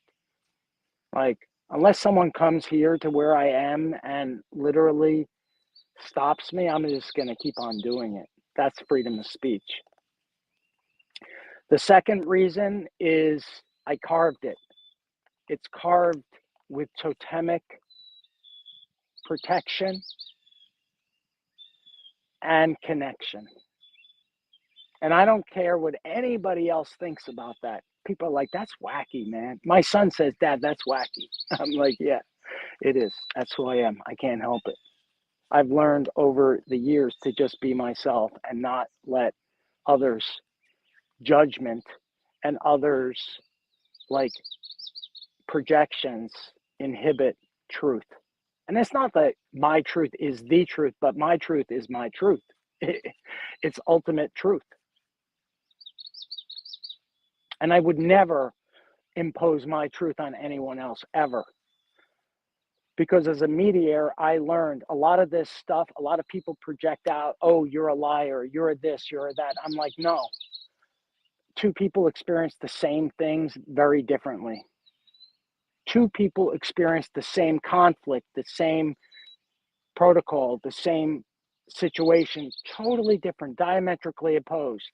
Speaker 1: like unless someone comes here to where I am and literally stops me, I'm just going to keep on doing it. That's freedom of speech. The second reason is I carved it. It's carved with totemic protection and connection. And I don't care what anybody else thinks about that. People are like, that's wacky, man. My son says, Dad, that's wacky. I'm like, yeah, it is. That's who I am. I can't help it. I've learned over the years to just be myself and not let others' judgment and others' like projections inhibit truth. And it's not that my truth is the truth, but my truth is my truth. It's ultimate truth. And I would never impose my truth on anyone else ever. Because as a mediator, I learned a lot of this stuff. A lot of people project out, oh, you're a liar, you're a this, you're a that. I'm like, no. 2 people experience the same things very differently. 2 people experience the same conflict, the same protocol, the same situation, totally different, diametrically opposed.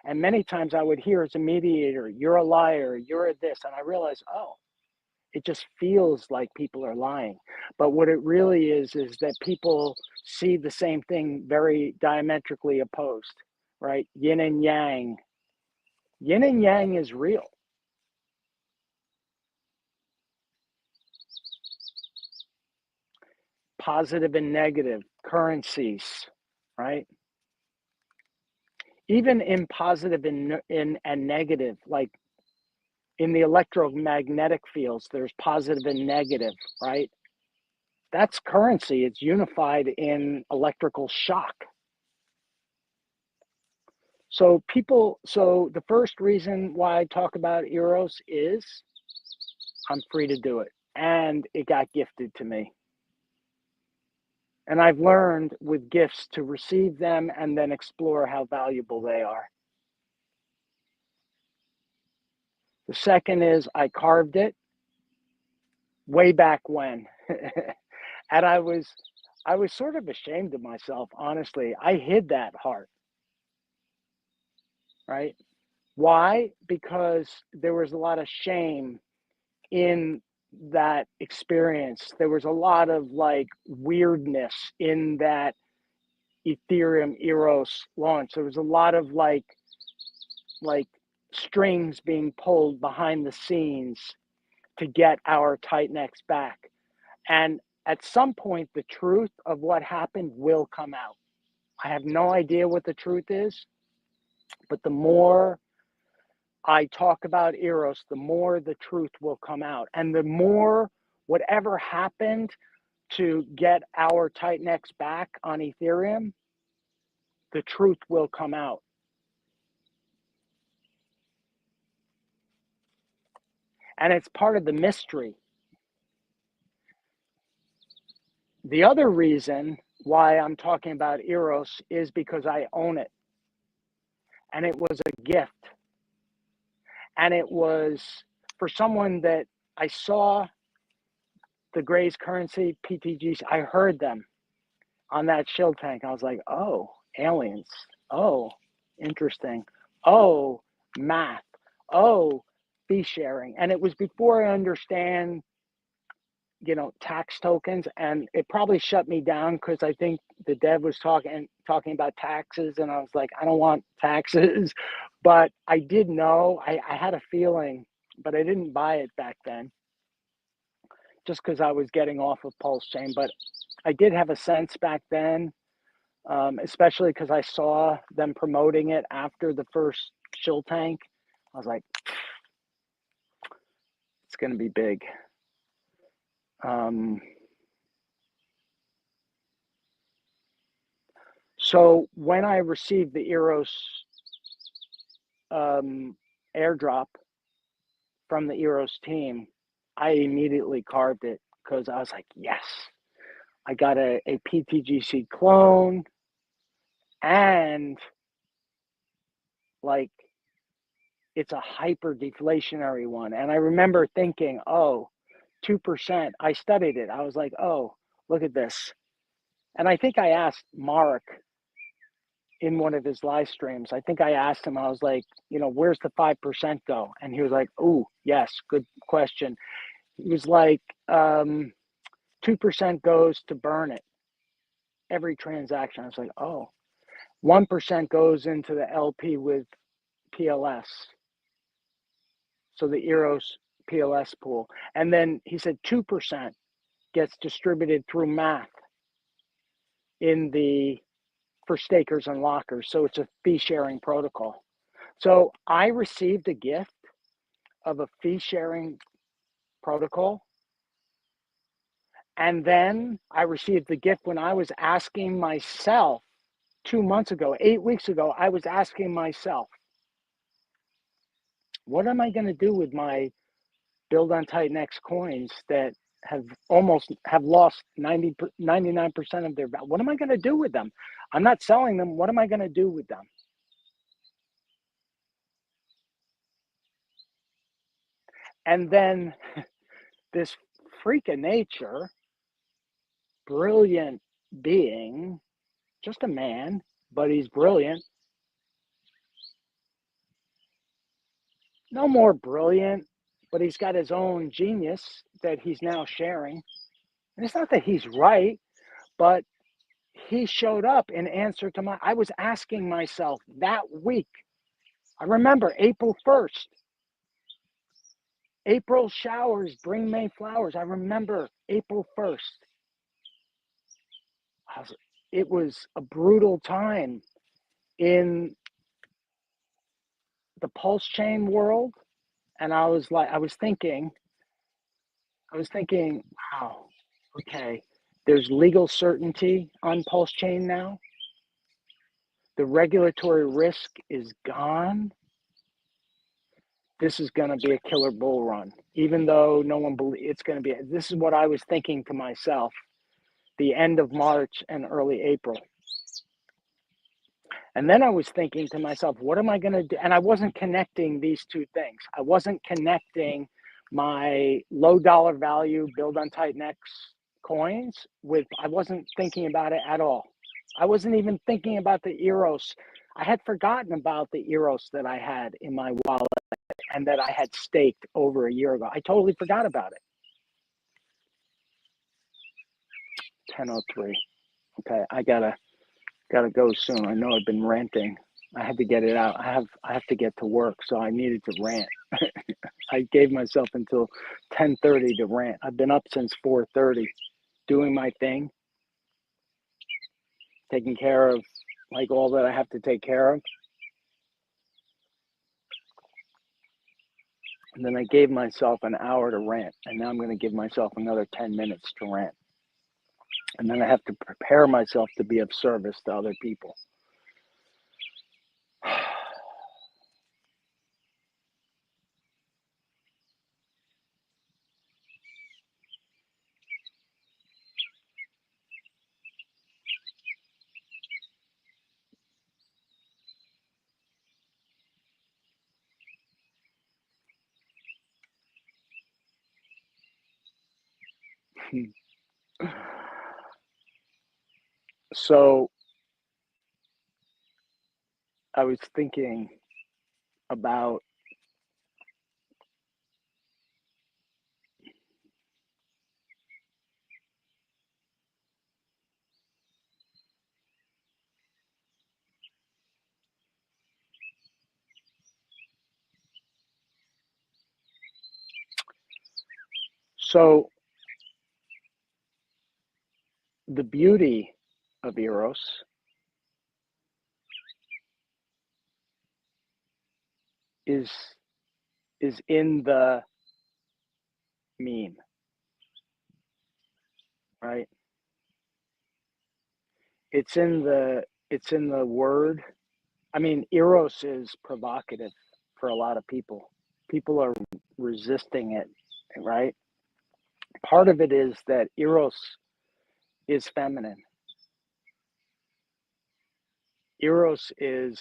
Speaker 1: And many times I would hear as a mediator, you're a liar, you're a this. And I realized, oh, it just feels like people are lying. But what it really is that people see the same thing very diametrically opposed, right? Yin and yang. Yin and yang is real. Positive and negative currencies, right? Even in positive and negative, like in the electromagnetic fields, there's positive and negative, right? That's currency. It's unified in electrical shock. So the first reason why I talk about Eros is I'm free to do it. And it got gifted to me. And I've learned with gifts to receive them and then explore how valuable they are. The second is I carved it way back when. And I was sort of ashamed of myself, honestly. I hid that heart, right? Why? Because there was a lot of shame in that experience. There was a lot of like weirdness in that Ethereum Eros launch. There was a lot of like strings being pulled behind the scenes to get our tight necks back. And at some point, the truth of what happened will come out. I have no idea what the truth is, but the more I talk about Eros, the more the truth will come out. And the more whatever happened to get our tight necks back on Ethereum, the truth will come out. And it's part of the mystery. The other reason why I'm talking about Eros is because I own it. And it was a gift. And it was for someone that I saw the Gray's currency, PTGs, I heard them on that shield tank. I was like, oh, aliens. Oh, interesting. Oh, math. oh, fee sharing. And it was before I understand, tax tokens, and it probably shut me down because I think the dev was talking about taxes, and I was like, I don't want taxes. But I did know, I had a feeling, but I didn't buy it back then just because I was getting off of Pulsechain. But I did have a sense back then, especially because I saw them promoting it after the first chill tank. I was like, it's going to be big. So when I received the Eros airdrop from the Eros team, I immediately carved it because I was like, yes, I got a PTGC clone, and like it's a hyper deflationary one. And I remember thinking, oh, 2%. I studied it. I was like, oh, look at this. And I think I asked Mark in one of his live streams, I think I asked him, I was like, where's the 5% go? And he was like, oh, yes, good question. He was like, 2% goes to burn it every transaction. I was like, oh, 1% goes into the LP with PLS. So the Eros PLS pool. And then he said 2% gets distributed through math for stakers and lockers. So it's a fee sharing protocol. So I received a gift of a fee sharing protocol. And then I received the gift when I was asking myself 2 months ago, 8 weeks ago, I was asking myself, what am I going to do with my Build on Titan X coins that have lost 99% of their value? What am I going to do with them? I'm not selling them. What am I going to do with them? And then this freak of nature, brilliant being, just a man, but he's brilliant. No more brilliant, but he's got his own genius that he's now sharing. And it's not that he's right, but he showed up in answer to I was asking myself that week. I remember April 1st. April showers bring May flowers. I remember April 1st. It was a brutal time in the Pulsechain world. And I was thinking, wow, okay, there's legal certainty on Pulsechain now. The regulatory risk is gone. This is going to be a killer bull run, even though no one believes it's going to be. This is what I was thinking to myself the end of March and early April. And then I was thinking to myself, what am I going to do? And I wasn't connecting these two things. I wasn't connecting my low dollar value Build on Titan X coins I wasn't thinking about it at all. I wasn't even thinking about the Eros. I had forgotten about the Eros that I had in my wallet and that I had staked over a year ago. I totally forgot about it. 10:03. Okay, I gotta go soon. I know I've been ranting. I had to get it out. I have to get to work, so I needed to rant. I gave myself until 10:30 to rant. I've been up since 4:30 doing my thing, taking care of like all that I have to take care of. And then I gave myself an hour to rant, and now I'm going to give myself another 10 minutes to rant. And then I have to prepare myself to be of service to other people. So I was thinking about So the beauty of Eros is in the mean, right? It's in the word. I mean, Eros is provocative for a lot of people. People are resisting it, right? Part of it is that Eros is feminine. Eros is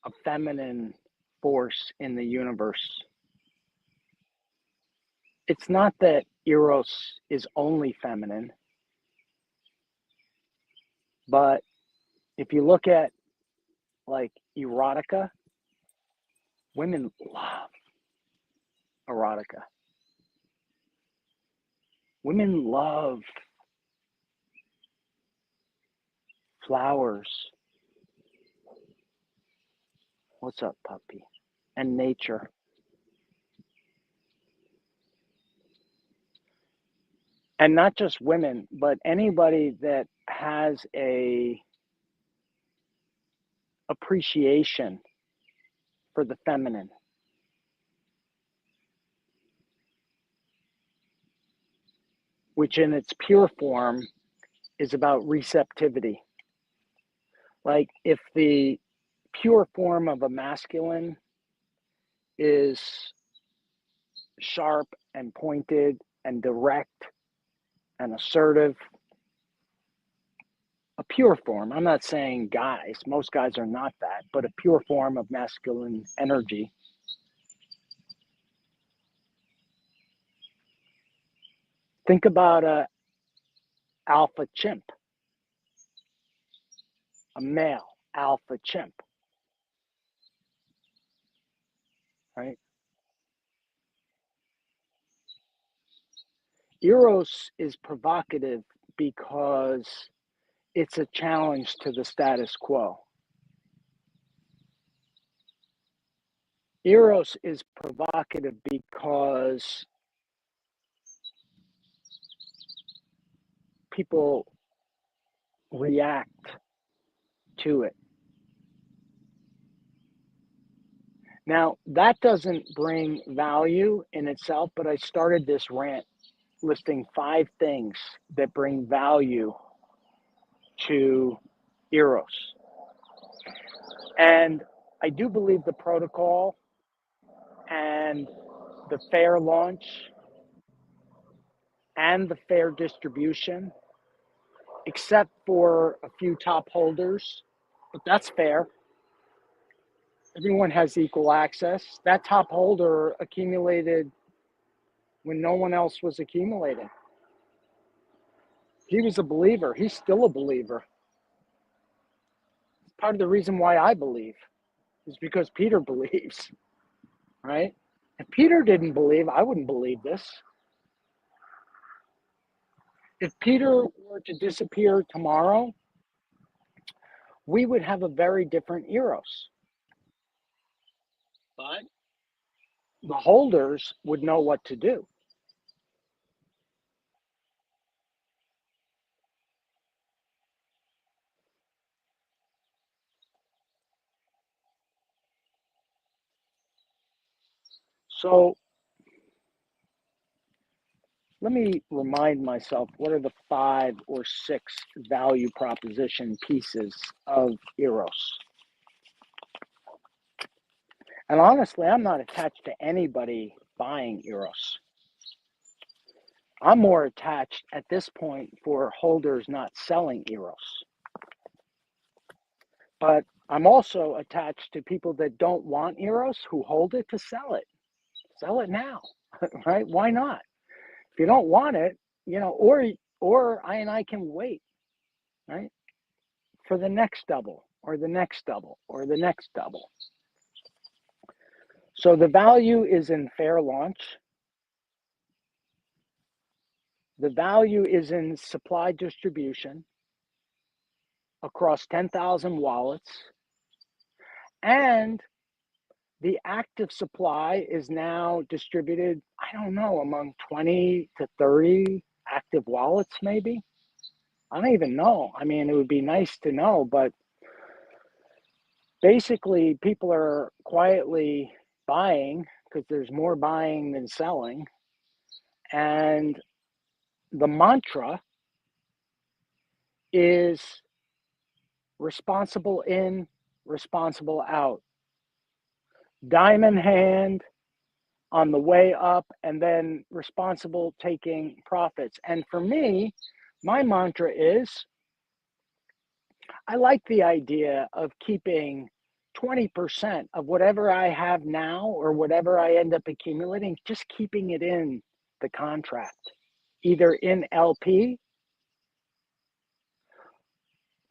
Speaker 1: a feminine force in the universe. It's not that Eros is only feminine, but if you look at like erotica, women love erotica. Women love flowers. What's up, puppy? And nature. And not just women, but anybody that has a appreciation for the feminine, which in its pure form is about receptivity. Like if the pure form of a masculine is sharp and pointed and direct and assertive, a pure form, I'm not saying guys, most guys are not that, but a pure form of masculine energy. Think about a alpha chimp, a male alpha chimp, right? Eros is provocative because it's a challenge to the status quo. Eros is provocative because people react to it. Now, that doesn't bring value in itself, but I started this rant listing 5 things that bring value to Eros. And I do believe the protocol and the fair launch and the fair distribution, except for a few top holders, but that's fair. Everyone has equal access. That top holder accumulated when no one else was accumulating. He was a believer. He's still a believer. Part of the reason why I believe is because Peter believes, right? If Peter didn't believe, I wouldn't believe this. If Peter were to disappear tomorrow, we would have a very different Eros. But the holders would know what to do. So let me remind myself, what are the 5 or 6 value proposition pieces of Eros? And honestly, I'm not attached to anybody buying Eros. I'm more attached at this point for holders not selling Eros. But I'm also attached to people that don't want Eros who hold it to sell it. Sell it now, right? Why not? If you don't want it, or I and I can wait, right? For the next double or the next double or the next double. So the value is in fair launch. The value is in supply distribution across 10,000 wallets. And the active supply is now distributed, I don't know, among 20 to 30 active wallets, maybe. I don't even know. I mean, it would be nice to know, but basically, people are quietly buying because there's more buying than selling. And the mantra is responsible in, responsible out. Diamond hand on the way up, and then responsible taking profits. And for me, my mantra is I like the idea of keeping 20% of whatever I have now or whatever I end up accumulating, just keeping it in the contract, either in LP,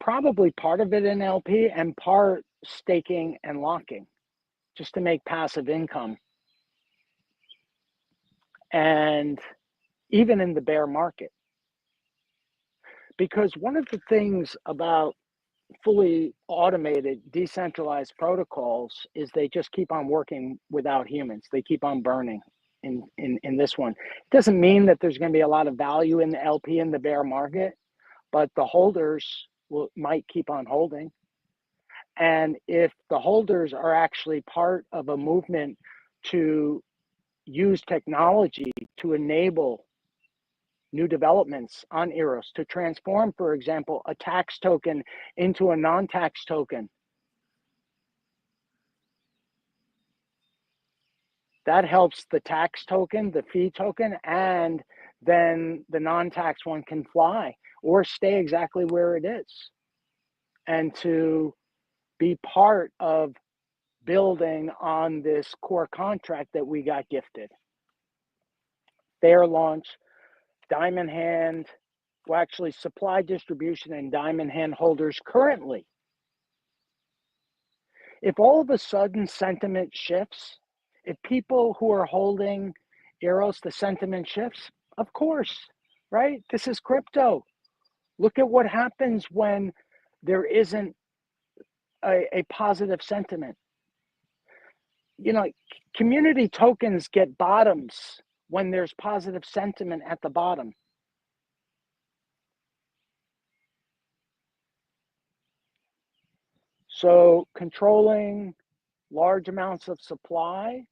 Speaker 1: probably part of it in LP, and part staking and locking, just to make passive income. And even in the bear market. Because one of the things about fully automated, decentralized protocols is they just keep on working without humans. They keep on burning in this one. It doesn't mean that there's going to be a lot of value in the LP in the bear market, but the holders might keep on holding. And if the holders are actually part of a movement to use technology to enable new developments on Eros, to transform, for example, a tax token into a non-tax token, that helps the tax token, the fee token, and then the non-tax one can fly or stay exactly where it is. And to be part of building on this core contract that we got gifted. Fair launch, diamond hand, well, actually supply distribution and diamond hand holders currently. If all of a sudden sentiment shifts, if people who are holding Eros, the sentiment shifts, of course, right? This is crypto. Look at what happens when there isn't a positive sentiment. You know, community tokens get bottoms when there's positive sentiment at the bottom. So controlling large amounts of supply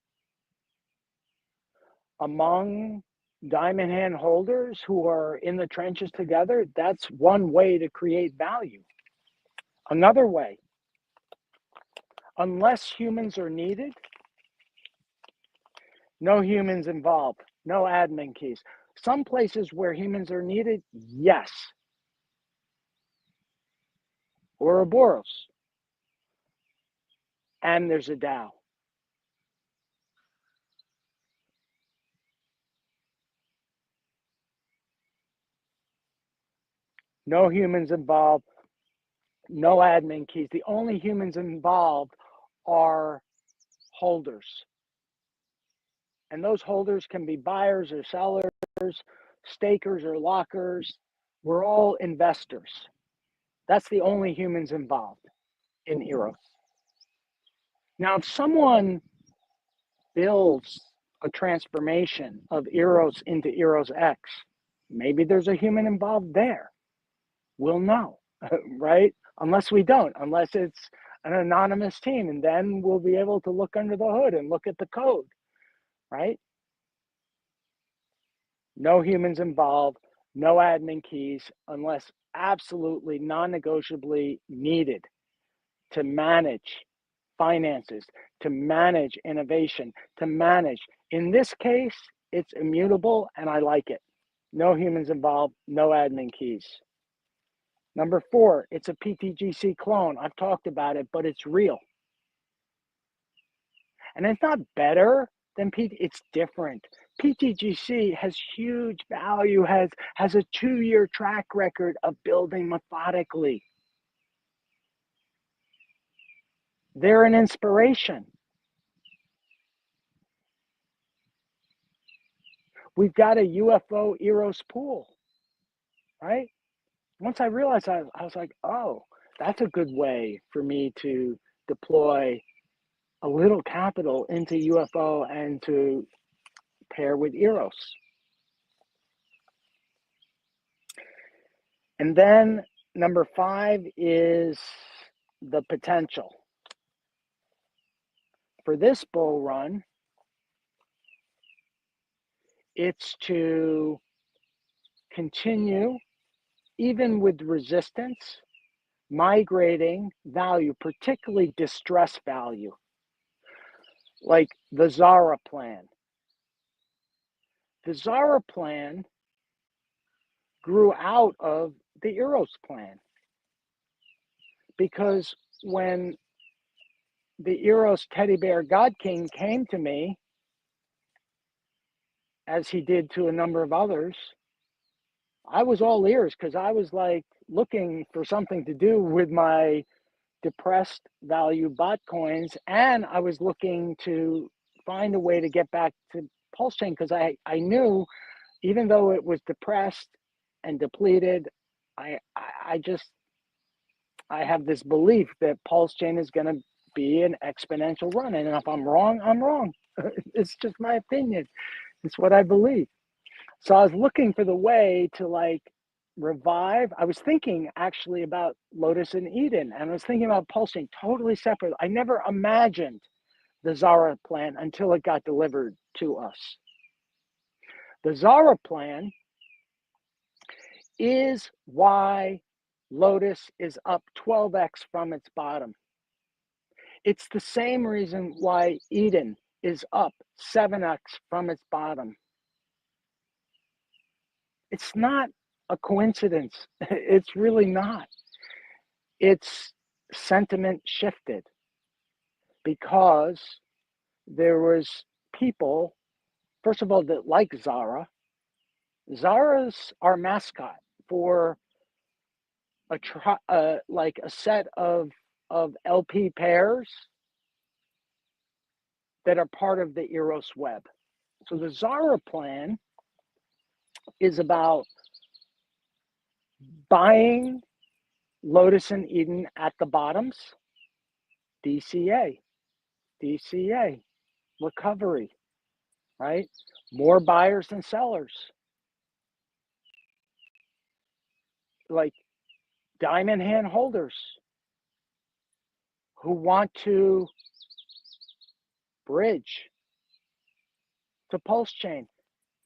Speaker 1: among diamond hand holders who are in the trenches together, that's one way to create value. Another way, unless humans are needed, no humans involved, no admin keys. Some places where humans are needed, yes. Ouroboros. And there's a DAO. No humans involved, no admin keys. The only humans involved are holders. And those holders can be buyers or sellers, stakers or lockers. We're all investors. That's the only humans involved in Eros. Now, if someone builds a transformation of Eros into Eros X, maybe there's a human involved there. We'll know, right? Unless we don't, unless it's an anonymous team, and then we'll be able to look under the hood and look at the code, right? No humans involved, no admin keys, unless absolutely non-negotiably needed to manage finances, to manage innovation, to manage. In this case, it's immutable and I like it. No humans involved, no admin keys. Number 4, it's a PTGC clone. I've talked about it, but it's real. And it's not better than it's different. PTGC has huge value, has a 2-year track record of building methodically. They're an inspiration. We've got a UFO Eros pool, right? Once I realized I was like, oh, that's a good way for me to deploy a little capital into UFO and to pair with Eros. And then number 5 is the potential. For this bull run, it's to continue, even with resistance, migrating value, particularly distress value, like the Zara plan. The Zara plan grew out of the Eros plan, because when the Eros teddy bear God King came to me, as he did to a number of others, I was all ears, because I was like looking for something to do with my depressed value bot coins, and I was looking to find a way to get back to Pulsechain, because I knew, even though it was depressed and depleted, I have this belief that Pulsechain is going to be an exponential run, and if I'm wrong, I'm wrong. It's just my opinion. It's what I believe. So I was looking for the way to like revive. I was thinking actually about Lotus and Eden, and I was thinking about Pulsechain totally separate. I never imagined the Zara plan until it got delivered to us. The Zara plan is why Lotus is up 12x from its bottom. It's the same reason why Eden is up 7x from its bottom. It's not a coincidence. It's really not. It's sentiment shifted because there was people, first of all, that like Zara. Zara's our mascot for like a set of LP pairs that are part of the Eros web. So the Zara plan is about buying Lotus and Eden at the bottoms, DCA, recovery, right? More buyers than sellers. Like diamond hand holders who want to bridge to Pulsechain.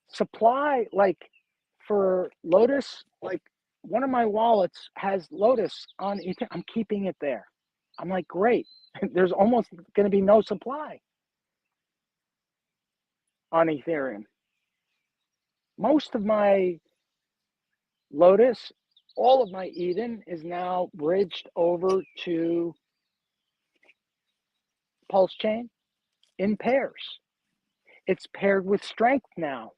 Speaker 1: Supply, like for Lotus, like one of my wallets has Lotus on it. I'm keeping it there. I'm like, great. There's almost going to be no supply on Ethereum. Most of my Lotus, all of my Eden is now bridged over to Pulsechain in pairs. It's paired with strength now.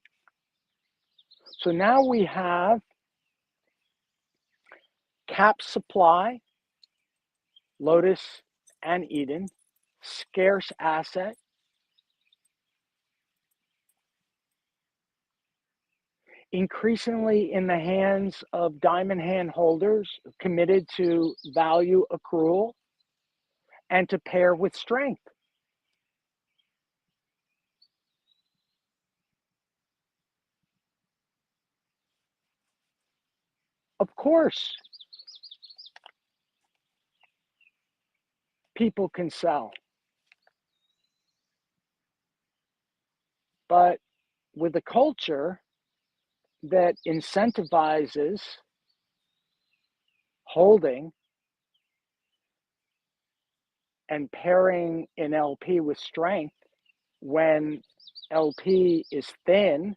Speaker 1: So now we have cap supply, Lotus and Eden, scarce asset, increasingly in the hands of diamond hand holders committed to value accrual and to pair with strength. Of course, people can sell, but with a culture that incentivizes holding and pairing in LP with strength when LP is thin,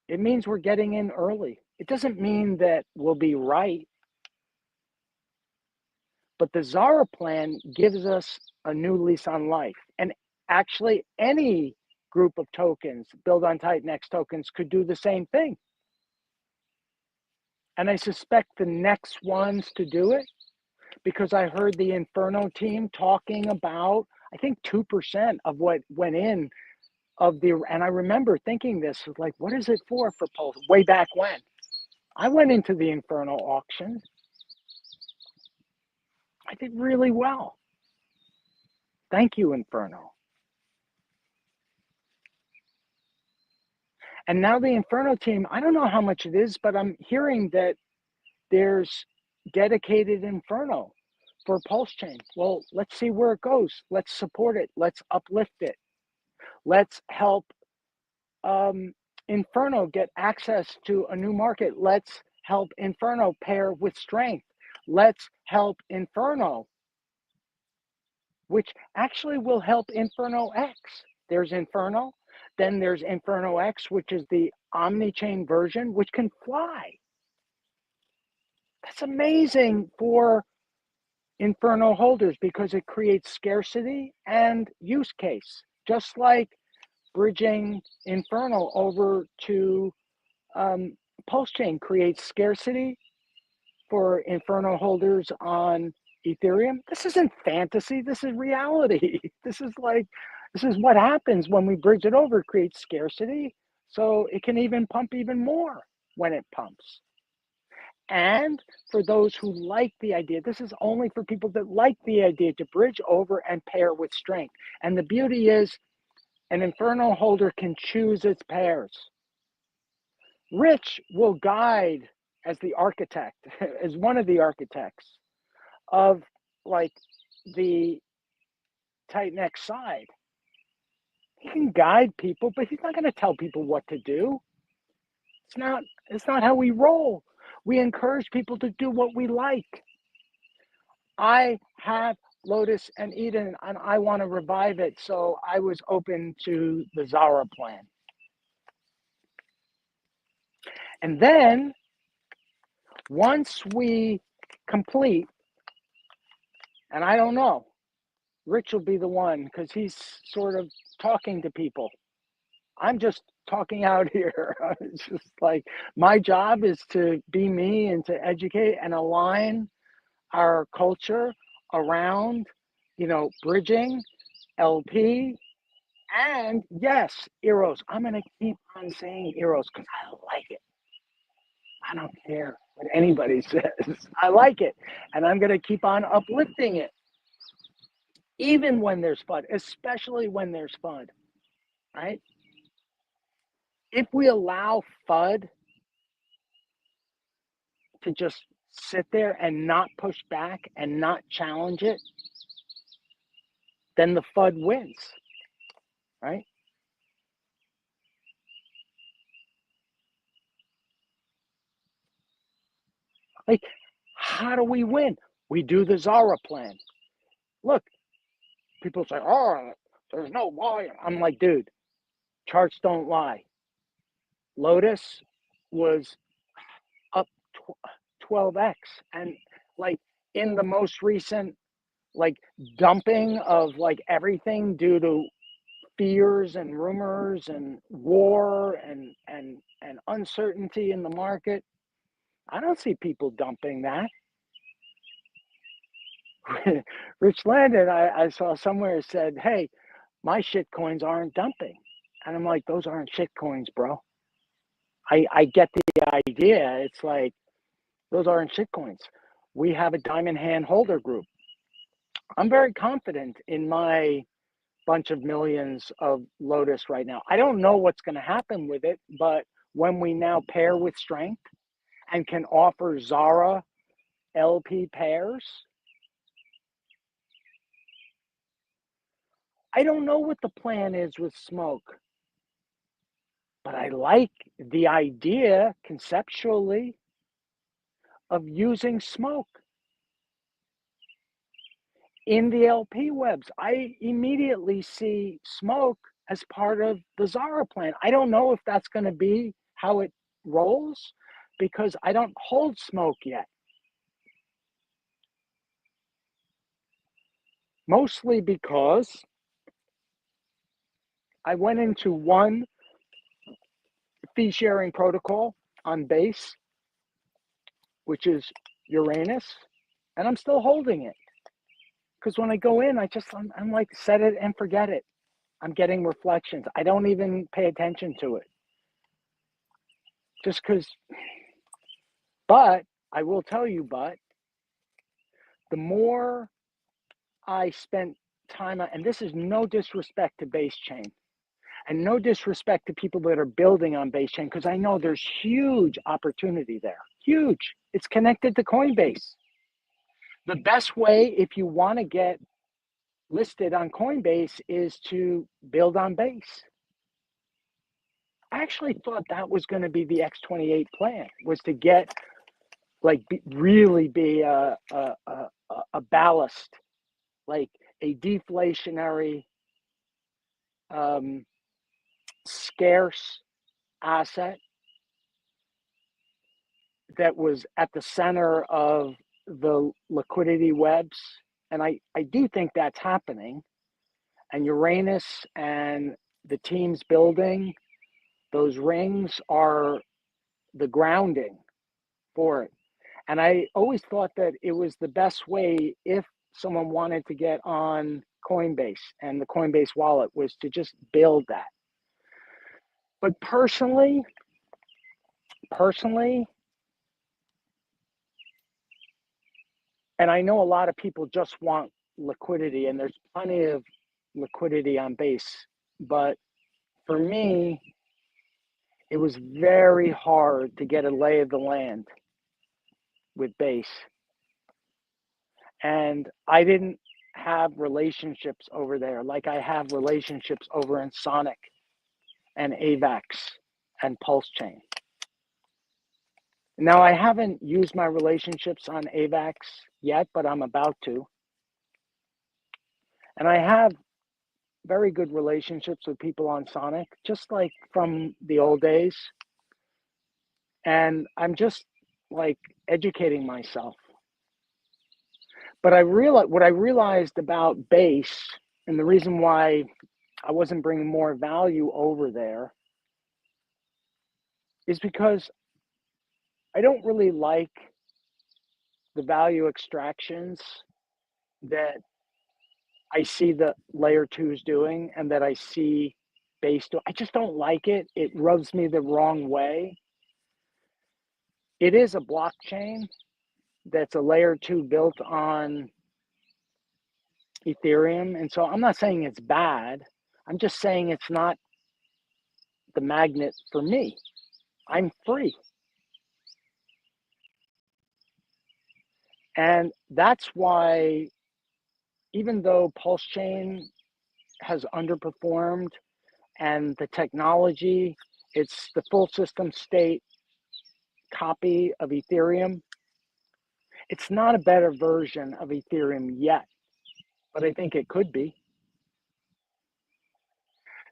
Speaker 1: it means we're getting in early. It doesn't mean that we'll be right, but the Zara plan gives us a new lease on life. And actually, any group of tokens, Build on Titan X tokens, could do the same thing. And I suspect the next ones to do it, because I heard the Inferno team talking about, I think 2% of what went in of the, and I remember thinking this was like, what is it for Pulse? Way back when I went into the Inferno auction, I did really well. Thank you, Inferno. And now the Inferno team, I don't know how much it is, but I'm hearing that there's dedicated Inferno for Pulsechain. Well, let's see where it goes. Let's support it. Let's uplift it. Let's help Inferno get access to a new market. Let's help Inferno pair with strength. Let's help Inferno, which actually will help Inferno X. There's Inferno, then there's Inferno X, which is the omni-chain version, which can fly. That's amazing for Inferno holders because it creates scarcity and use case, just like bridging Inferno over to Pulsechain creates scarcity for Inferno holders on Ethereum. This isn't fantasy. This is reality. This is what happens when we bridge it over. It creates scarcity, so it can even pump even more when it pumps. And for those who like the idea, this is only for people that like the idea to bridge over and pair with strength. And the beauty is an Inferno holder can choose its pairs. Rich will guide as the architect, as one of the architects of like the Titan X side. He can guide people, but he's not going to tell people what to do. It's not how we roll. We encourage people to do what we like. I have Lotus and Eden, and I want to revive it, so I was open to the Zara plan. And then, once we complete, and I don't know, Rich will be the one, because he's sort of talking to people. I'm just talking out here. It's just like my job is to be me and to educate and align our culture around, bridging, LP, and yes, Eros. I'm going to keep on saying Eros because I like it. I don't care what anybody says. I like it. And I'm going to keep on uplifting it. Even when there's FUD, especially when there's FUD, right? If we allow FUD to just sit there and not push back and not challenge it, then the FUD wins, right? Like, how do we win? We do the Zara plan. Look, people say, oh, there's no volume. I'm like, dude, charts don't lie. Lotus was up 12x. And like in the most recent like dumping of like everything due to fears and rumors and war and uncertainty in the market, I don't see people dumping that. Rich Landon, I saw somewhere said, hey, my shit coins aren't dumping. And I'm like, those aren't shit coins, bro. I get the idea. It's like, those aren't shit coins. We have a diamond hand holder group. I'm very confident in my bunch of millions of Lotus right now. I don't know what's going to happen with it, but when we now pair with strength and can offer Zara LP pairs, I don't know what the plan is with smoke, but I like the idea conceptually of using smoke in the LP webs. I immediately see smoke as part of the Zara plan. I don't know if that's going to be how it rolls because I don't hold smoke yet. Mostly because I went into one fee sharing protocol on base, which is Uranus, and I'm still holding it. Because when I go in, I'm like, set it and forget it. I'm getting reflections. I don't even pay attention to it. Just because, but I will tell you, the more I spent time on, and this is no disrespect to base chain and no disrespect to people that are building on base chain, because I know there's huge opportunity there. Huge. It's connected to Coinbase. The best way, if you want to get listed on Coinbase, is to build on base. I actually thought that was going to be the X28 plan, was to get really be a ballast, like a deflationary, scarce asset that was at the center of the liquidity webs. And I do think that's happening. And Uranus and the teams building those rings are the grounding for it. And I always thought that it was the best way, if someone wanted to get on Coinbase and the Coinbase wallet, was to just build that. But personally, and I know a lot of people just want liquidity, and there's plenty of liquidity on base, but for me, it was very hard to get a lay of the land with base. And I didn't have relationships over there like I have relationships over in Sonic and AVAX and Pulsechain. Now, I haven't used my relationships on AVAX yet, but I'm about to. And I have very good relationships with people on Sonic, just like from the old days. And I'm just like educating myself. But what I realized about base, and the reason why I wasn't bringing more value over there, is because I don't really like the value extractions that I see the layer twos doing and that I see base do. I just don't like it. It rubs me the wrong way. It is a blockchain that's a layer two built on Ethereum. And so I'm not saying it's bad. I'm just saying it's not the magnet for me. I'm free. And that's why, even though Pulsechain has underperformed and the technology, it's the full system state copy of Ethereum, it's not a better version of Ethereum yet, but I think it could be.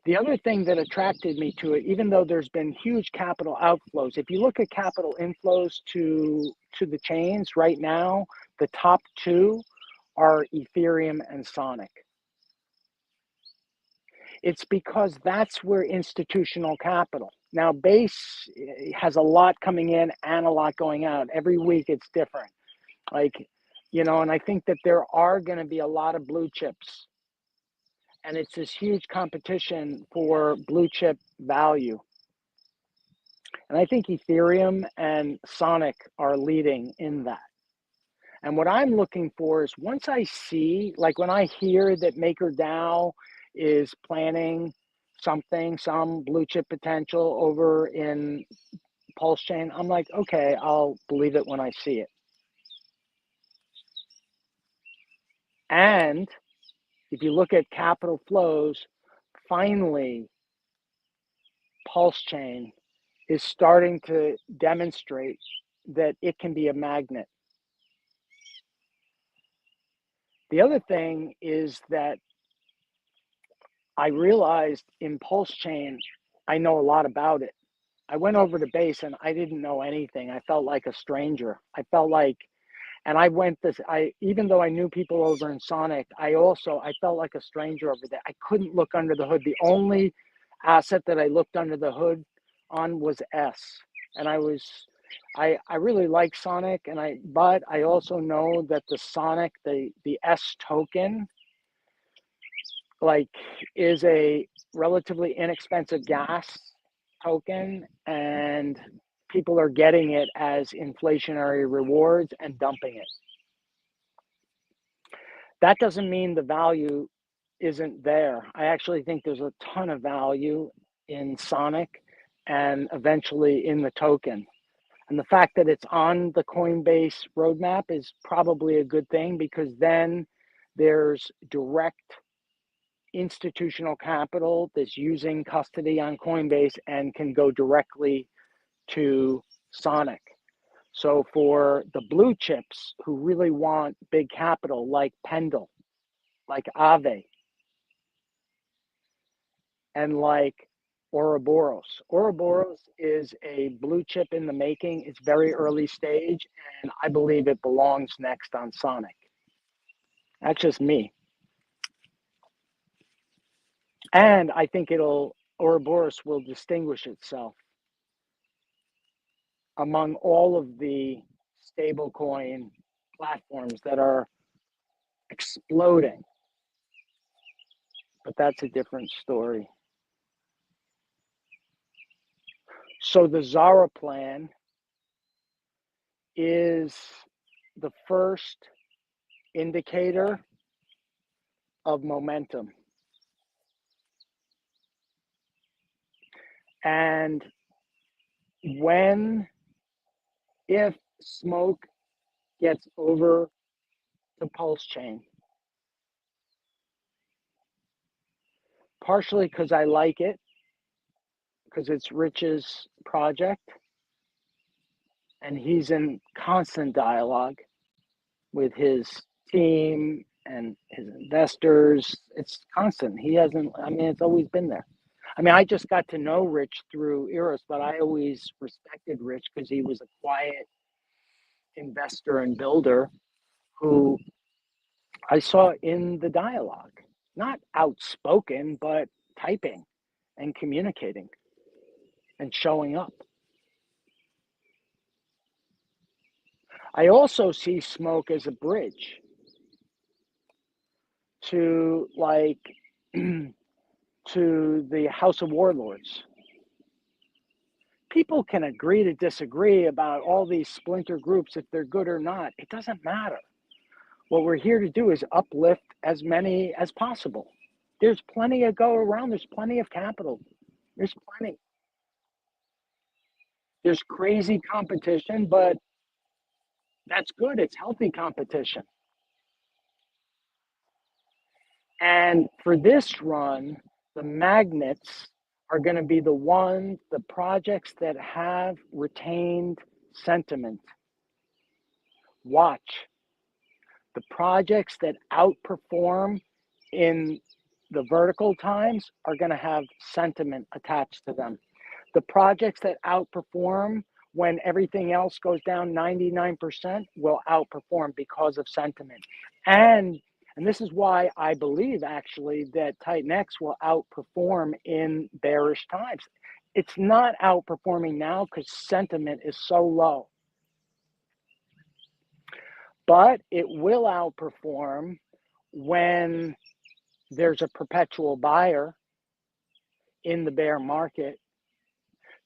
Speaker 1: The other thing that attracted me to it, even though there's been huge capital outflows, if you look at capital inflows to the chains right now, the top two are Ethereum and Sonic. It's because that's where institutional capital. Now, base has a lot coming in and a lot going out. Every week it's different. And I think that there are going to be a lot of blue chips. And it's this huge competition for blue chip value. And I think Ethereum and Sonic are leading in that. And what I'm looking for is, once I see, like when I hear that MakerDAO is planning some blue chip potential over in Pulsechain, I'm like, okay, I'll believe it when I see it. And if you look at capital flows, finally, Pulsechain is starting to demonstrate that it can be a magnet. The other thing is that I realized in Pulsechain, I know a lot about it. I went over to base and I didn't know anything. I felt like a stranger. Even though I knew people over in Sonic, I felt like a stranger over there. I couldn't look under the hood. The only asset that I looked under the hood on was S. And I really like Sonic, but I also know that the Sonic, the S token, is a relatively inexpensive gas token, and people are getting it as inflationary rewards and dumping it. That doesn't mean the value isn't there. I actually think there's a ton of value in Sonic and eventually in the token. And the fact that it's on the Coinbase roadmap is probably a good thing, because then there's direct institutional capital that's using custody on Coinbase and can go directly to Sonic. So for the blue chips who really want big capital, like Pendle, like Aave, and like Ouroboros. Ouroboros is a blue chip in the making. It's very early stage, and I believe it belongs next on Sonic. That's just me. And I think Ouroboros will distinguish itself among all of the stablecoin platforms that are exploding. But that's a different story. So the Zara plan is the first indicator of momentum. And if smoke gets over to Pulsechain, partially because I like it, because it's Rich's project, and he's in constant dialogue with his team and his investors. It's constant. It's always been there. I just got to know Rich through Eros, but I always respected Rich because he was a quiet investor and builder who I saw in the dialogue, not outspoken, but typing and communicating and showing up. I also see smoke as a bridge to to the House of Warlords. People can agree to disagree about all these splinter groups, if they're good or not. It doesn't matter. What we're here to do is uplift as many as possible. There's plenty to go around. There's plenty of capital. There's plenty. There's crazy competition, but that's good. It's healthy competition. And for this run, the magnets are going to be the projects that have retained sentiment. Watch. The projects that outperform in the vertical times are going to have sentiment attached to them. The projects that outperform when everything else goes down 99% will outperform because of sentiment. And this is why I believe actually that Titan X will outperform in bearish times. It's not outperforming now because sentiment is so low. But it will outperform when there's a perpetual buyer in the bear market.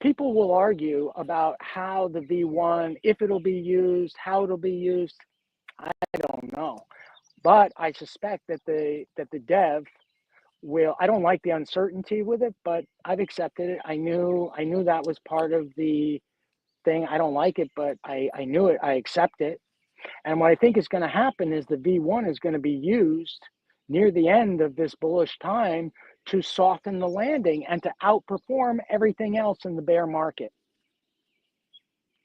Speaker 1: People will argue about how the V1, if it'll be used, how it'll be used. I don't know. But I suspect that the dev will. I don't like the uncertainty with it, but I've accepted it. I knew that was part of the thing. I don't like it, but I knew it. I accept it. And what I think is going to happen is the V1 is going to be used near the end of this bullish time to soften the landing and to outperform everything else in the bear market,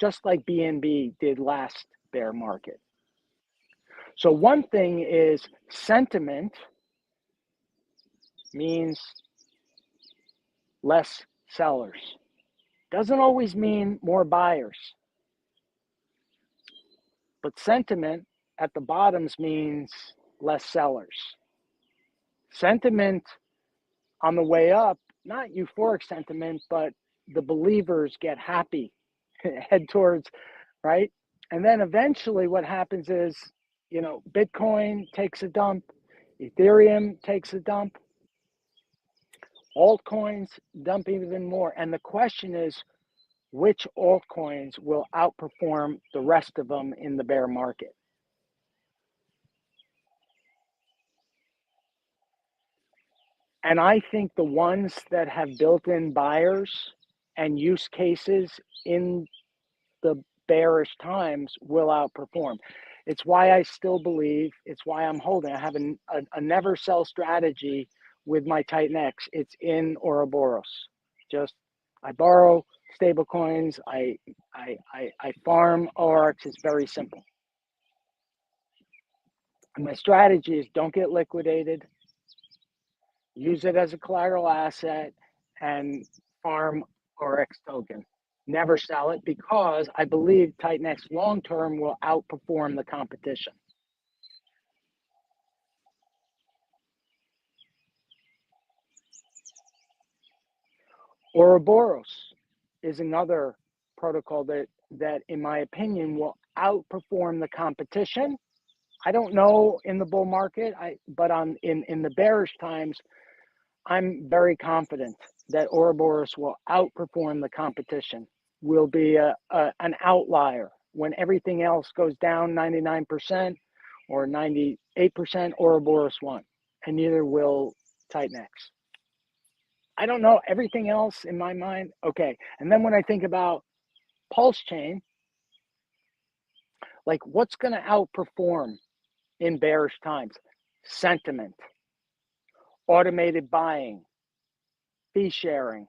Speaker 1: just like BNB did last bear market. So one thing is sentiment means less sellers. Doesn't always mean more buyers. But sentiment at the bottoms means less sellers. Sentiment on the way up, not euphoric sentiment, but the believers get happy, head towards, right? And then eventually what happens is, Bitcoin takes a dump, Ethereum takes a dump, altcoins dump even more. And the question is, which altcoins will outperform the rest of them in the bear market? And I think the ones that have built-in buyers and use cases in the bearish times will outperform. It's why I still believe, it's why I'm holding. I have a never sell strategy with my Titan X. It's in Ouroboros. Just I borrow stable coins. I farm ORX. It's very simple. And my strategy is don't get liquidated. Use it as a collateral asset and farm ORX token. Never sell it because I believe Titan X long term will outperform the competition. Ouroboros is another protocol that in my opinion will outperform the competition. I don't know in the bull market, but in the bearish times, I'm very confident that Ouroboros will outperform the competition, will be an outlier. When everything else goes down 99% or 98%, Ouroboros won, and neither will Titan X. I don't know everything else in my mind. Okay, and then when I think about Pulsechain, like what's going to outperform in bearish times? Sentiment, automated buying, fee sharing,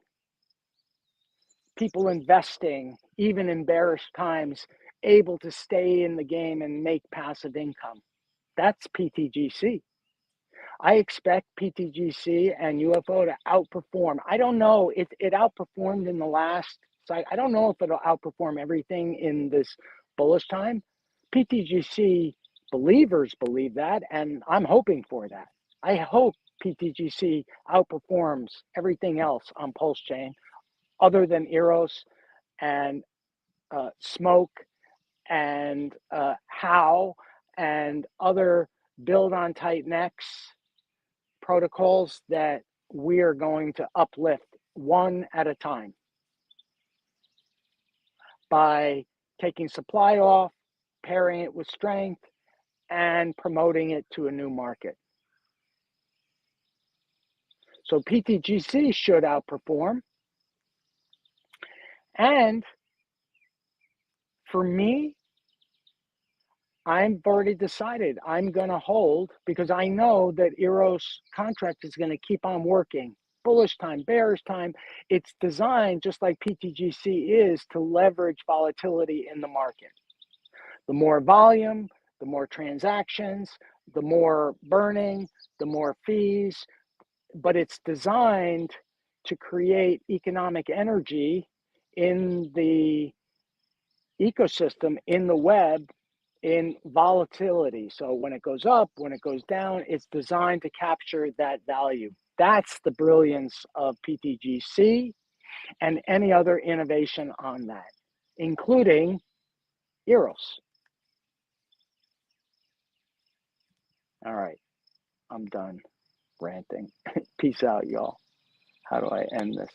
Speaker 1: people investing, even in bearish times, able to stay in the game and make passive income. That's PTGC. I expect PTGC and UFO to outperform. I don't know. It outperformed in the last cycle. I don't know if it'll outperform everything in this bullish time. PTGC believers believe that, and I'm hoping for that. I hope PTGC outperforms everything else on Pulsechain other than Eros and Smoke and How and other build on Titan X protocols that we are going to uplift one at a time by taking supply off, pairing it with strength, and promoting it to a new market. So PTGC should outperform. And for me, I've already decided I'm going to hold because I know that Eros contract is going to keep on working. Bullish time, bearish time. It's designed just like PTGC is to leverage volatility in the market. The more volume, the more transactions, the more burning, the more fees, but it's designed to create economic energy in the ecosystem, in the web, in volatility. So when it goes up, when it goes down, it's designed to capture that value. That's the brilliance of PTGC and any other innovation on that, including Eros. All right, I'm done ranting. Peace out, y'all. How do I end this?